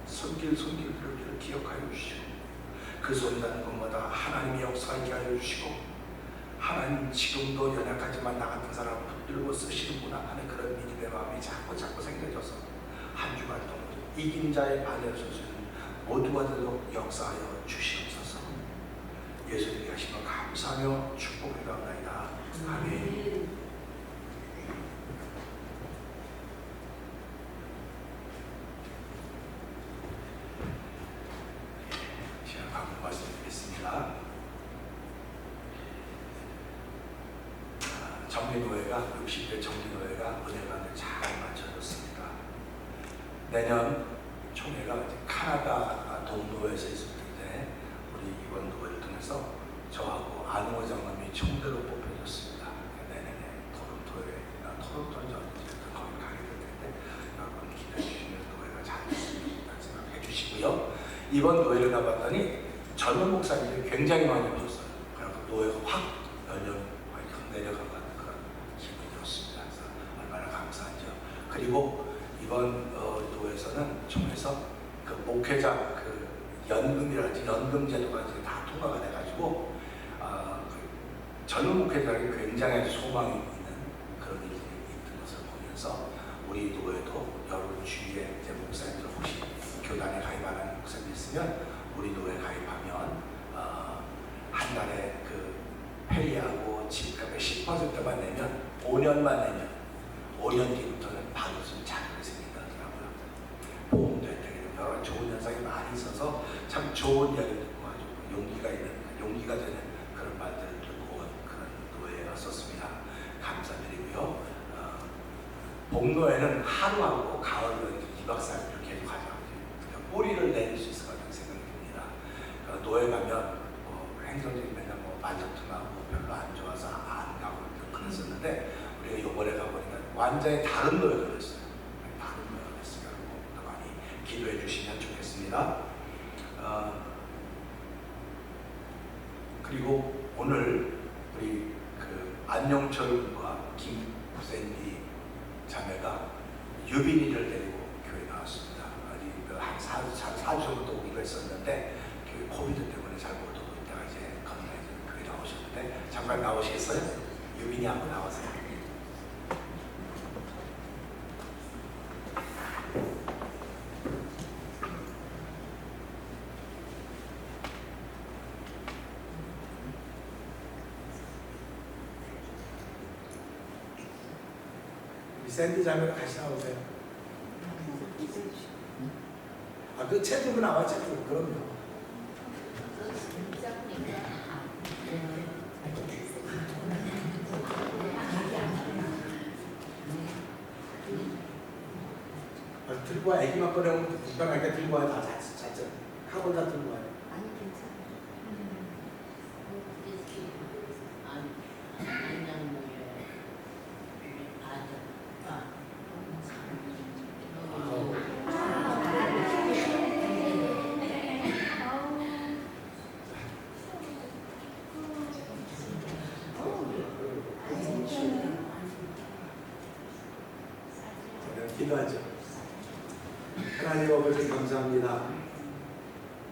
손길들을 기억하여 주시고 그 손다는 곳마다 하나님의 역사하게 하여 주시고 하나님 지금도 연약하지만 나 같은 사람 붙들고 쓰시는구나 하는 그런 믿음의 마음이 자꾸 생겨져서 한 주간 동안 이긴 자의 반대로 설 수 있는 모두가 되도록 역사하여 주시옵소서. 예수님께 하시며 감사하며 축복해가옵나이다. 아멘. 제가 방금 말씀드리겠습니다. 정기노회가 60대 정기노회가 은혜관을 잘 마쳐졌습니다. 내년 총회가 카나다 동노회에서 있을 텐데 우리 이번 노회를 통해서 저하고 안호 장로님이 총대로 뽑혀졌습니다. 내년에 토론토에 거기 가게 될 텐데 여러분 기대해 주시면 노회가 잘 됐습니다 생각해 주시고요. 이번 노회를 가봤더니 젊은 목사님들이 굉장히 많이 오셨어요. 그래서 노회가 확 내려가는 그런 기분이 들었습니다. 그래서 얼마나 감사하죠. 그리고 이번 노회에서는 총에서 그 목회자 그 연금이라든지 연금제도가 이제 다 통과가 돼가지고 젊은 목회자들이 굉장히 소망이 있는 그런 일들이 있는 것을 보면서 우리 노회도 여러분 주위에 이제 목사님들 혹시 교단에 가입하는 목사님 있으면 우리 노회 가입하면 한 달에 그 페이하고 집값의 10%만 내면 5년만 내면 5년 뒤부터는 바로 좀 자금이 생긴다더라고요. 보험도 혜택이 여러 좋은 현상이 많이 있어서 참 좋은 이야기를 듣고 아주 용기가 되는 그런 말들을 듣고 온 그런 노예였었습니다. 감사드리고요. 봄노예는 하루하고 가을은 2박 3일을 계속 하죠. 그러니까 뿌리를 내릴 수 있을 것 같은 생각이 듭니다. 노예 가면 행정적인 맨날 말다툼하고 별로 안 좋아서 안 가고 그랬었는데 우리가 이번에 가보니까 완전히 다른 노예가 됐어요. 다른 노예가 됐으니까 더 많이 기도해 주시면 좋겠습니다. 그리고 오늘 우리 그 안영철 군과 김센디 자매가 유빈이를 데리고 교회 나왔습니다. 한 4주 정도 오기로 했었는데 코비드 때문에 잘 못 오고 있다가 이제 건강해서 교회 나오셨는데 잠깐 나오시겠어요? 유빈이 한번 나와세요. 샌디 자매가 같이 나오세요. 그 책 들고 나와, 책 들고. 그럼요. 들고 와. 애기만 꺼내오면 불편하니까 들고 와요. 다 자체. 카본 다 들고 와요. 아니 괜찮아. 기도하죠. 하나님 아버지 감사합니다.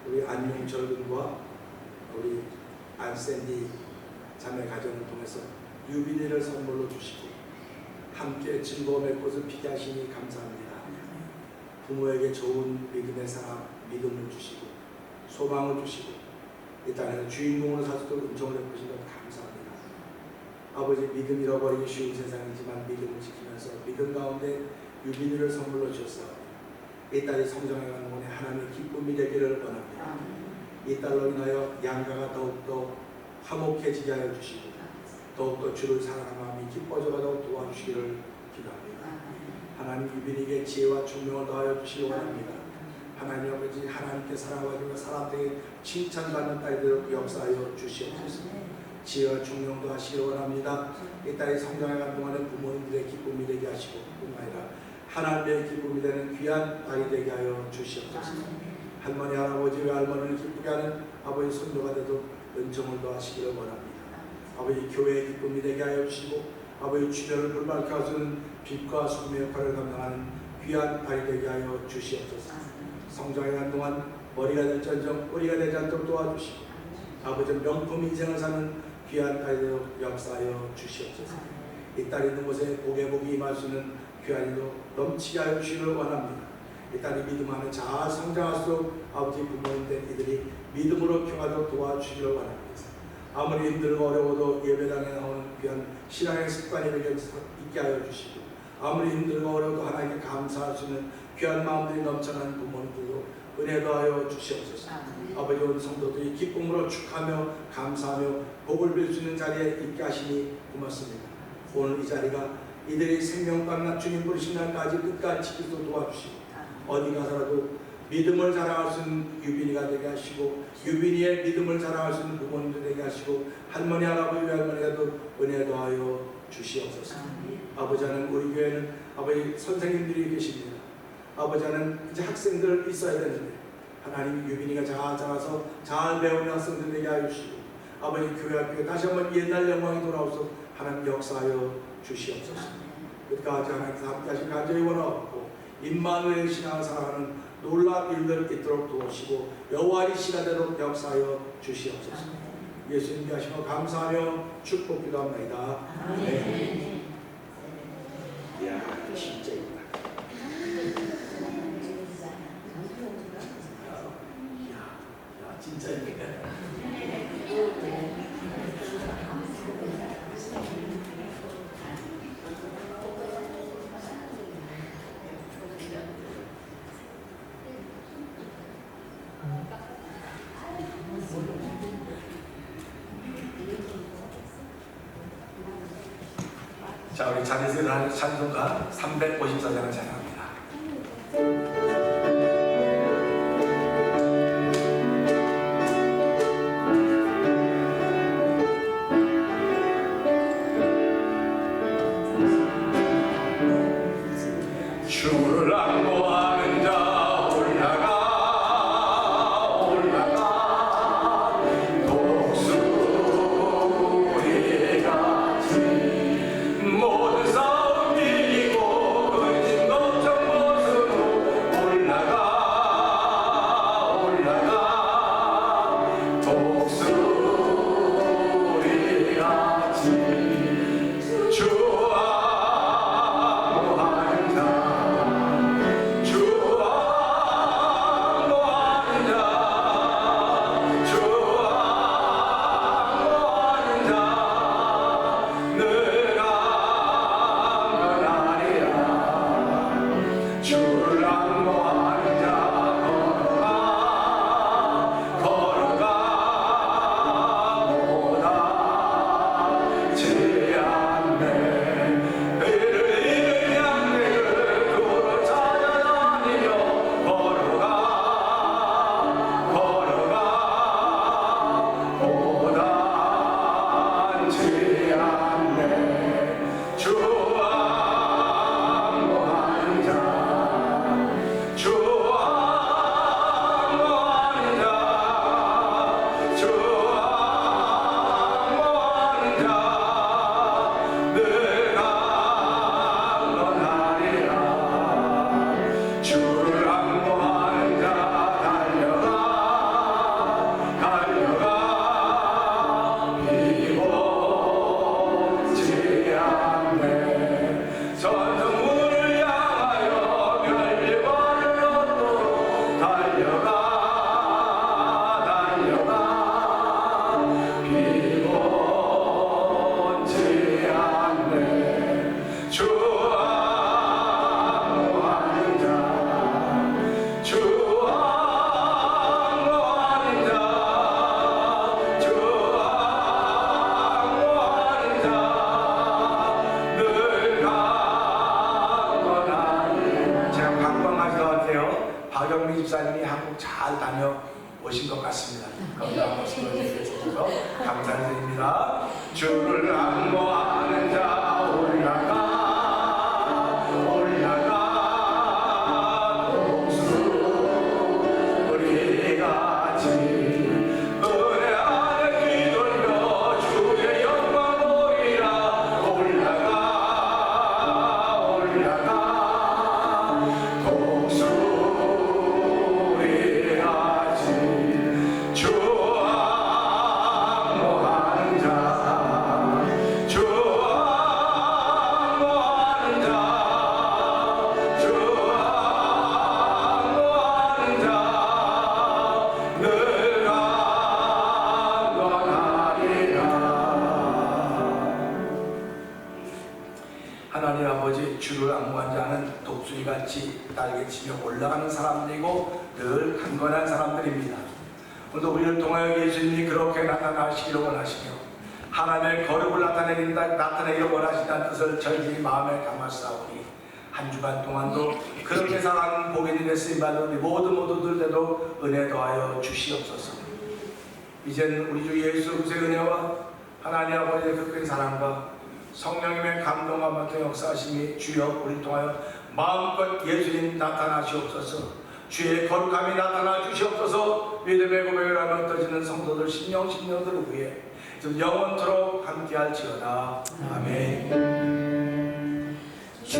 우리 안용철 군과 우리 안샌디 자매 가정을 통해서 유빈이를 선물로 주시고 함께 즐거움의 꽃을 피게 하시니 감사합니다. 부모에게 좋은 믿음의 사랑, 믿음을 주시고 소망을 주시고 이 땅에서 주인공으로 살 수 있도록 은총을 베푸신 것 감사합니다. 아버지, 믿음 잃어버리기 쉬운 세상이지만 믿음을 지키면서 믿음 가운데 유빈이를 선물로 주셨사오니 이 딸이 성장해가는 곳에 하나님의 기쁨이 되기를 원합니다. 이 딸로 인하여 양가가 더욱더 화목해지게 하여 주시고 더욱더 주를 사랑하는 마음이 기뻐져가도록 도와주시기를 기도합니다. 하나님, 유빈에게 지혜와 총명을 더하여 주시기 원합니다. 하나님 아버지, 하나님께 사랑하시고 사람들에게 칭찬받는 딸들을 역사하여 주시옵소서. 지혜와 총명도 하시기 원합니다. 이 딸이 성장해가는 동안에 부모님들의 기쁨이 되게 하시고 뿐만 아니라 하나님의 기쁨이 되는 귀한 딸이 되게 하여 주시옵소서. 할머니, 할아버지, 외할머니를 기쁘게 하는 아버지 손녀가 되도록 은총을 더하시기를 원합니다. 아버지, 교회의 기쁨이 되게 하여 주시고 아버지 주변을 불밝게 하시는 빛과 소금의 역할을 감당하는 귀한 딸이 되게 하여 주시옵소서. 성장해가는 동안 머리가 될전정 뿌리가 되지 않도록 도와주시고 아버지 명품 인생을 사는 귀한 딸이 되도록 역사하여 주시옵소서. 이 딸이 있는 곳에 복의 복이 임할 수 있는 귀한 일로 넘치게 하여 주시기를 원합니다. 이 딸이 믿음 안에 잘 성장할수록 아버지 부모님들 이들이 믿음으로 키워가도록 도와주시기를 원합니다. 아무리 힘들고 어려워도 예배당에 나오는 귀한 신앙의 습관이 있게 하여 주시고 아무리 힘들고 어려워도 하나님께 감사할 수 있는 귀한 마음들이 넘쳐나는 부모님들도 은혜도 하여 주시옵소서. 아버지, 오늘 성도들이 기쁨으로 축하하며 감사하며 복을 빌 수 있는 자리에 있게 하시니 고맙습니다. 오늘 이 자리가 이들이 생명받는 주님 부르신 날까지 끝까지 지킬 수 도와주시고 어디 가서라도 믿음을 자랑할 수 있는 유빈이가 되게 하시고 유빈이의 믿음을 자랑할 수 있는 부모님도 되게 하시고 할머니, 할아버지, 외할머니가도 은혜 더하여 주시옵소서. 아버지, 하나님, 우리 교회는 아버지 선생님들이 계십니다. 아버지, 하나님, 이제 학생들 있어야 되는데 하나님, 유빈이가 잘 자라서 잘 배우는 학생들 되게 하여 주시고 아버지, 교회 학교에 다시 한번 옛날 영광이 돌아오서 하나님 역사하여 주시옵소서. 끝까지 하나님께서 함께 하신 간절히 원하옵고 임마누엘 신앙을 사랑하는 놀라운 일들을 있도록 도우시고 여호와의 시간대로 역사하여 주시옵소서. 예수님께 하시며 감사하며 축복기도합니다. 아멘. 이야 진짜 이쁘다. 야 진짜 이쁘다. 자, 우리 자리에서 일어나는 찬송가 354장을 찬양합니다. 주를 안보하는 자 올라가 올라가 독수리같이 모든 싸움 이기고 근심 걱정 벗으로 올라가 올라가 독수리같이 주와 박영미 집사님이 한국 잘 다녀오신 것 같습니다. 건강한 말씀을 해주셔서 감사드립니다. 주를 안보하는 자 올라가 올라가 독수리같이 은혜 안에 뒤돌며 주의 영광 보이라 올라가 올라가 독수리같이 주와 안보하는 자 주와 안보하는 자 주와 안보하는 자 늘 강건하리라. 하나님 아버지, 주를 안보한 자는 독수리같이 날개치며 올라가는 사람들이고 늘 강건한 사람들입니다. 오늘도 우리를 통하여 예수님이 그렇게 나타나시기를 원하시며 하나님의 거룩을 나타내기를 원하신다는 뜻을 절실히 마음에 담았사오니 한 주간 동안도 그렇게 살아가는 복인이 됐으니 말로 우리 모두들에도 은혜 더하여 주시옵소서. 이제는 우리 주 예수 그리스도의 은혜와 하나님 아버지의 그 사랑과 성령님의 감동과 맡은 역사하심이 주여 우리를 통하여 마음껏 예수님 나타나시옵소서. 주의 거룩함이 나타나 주시옵소서. 믿음의 고백을 하며 떠지는 성도들 심령들을 위해 좀 영원토록 함께할지어다. 아멘. 주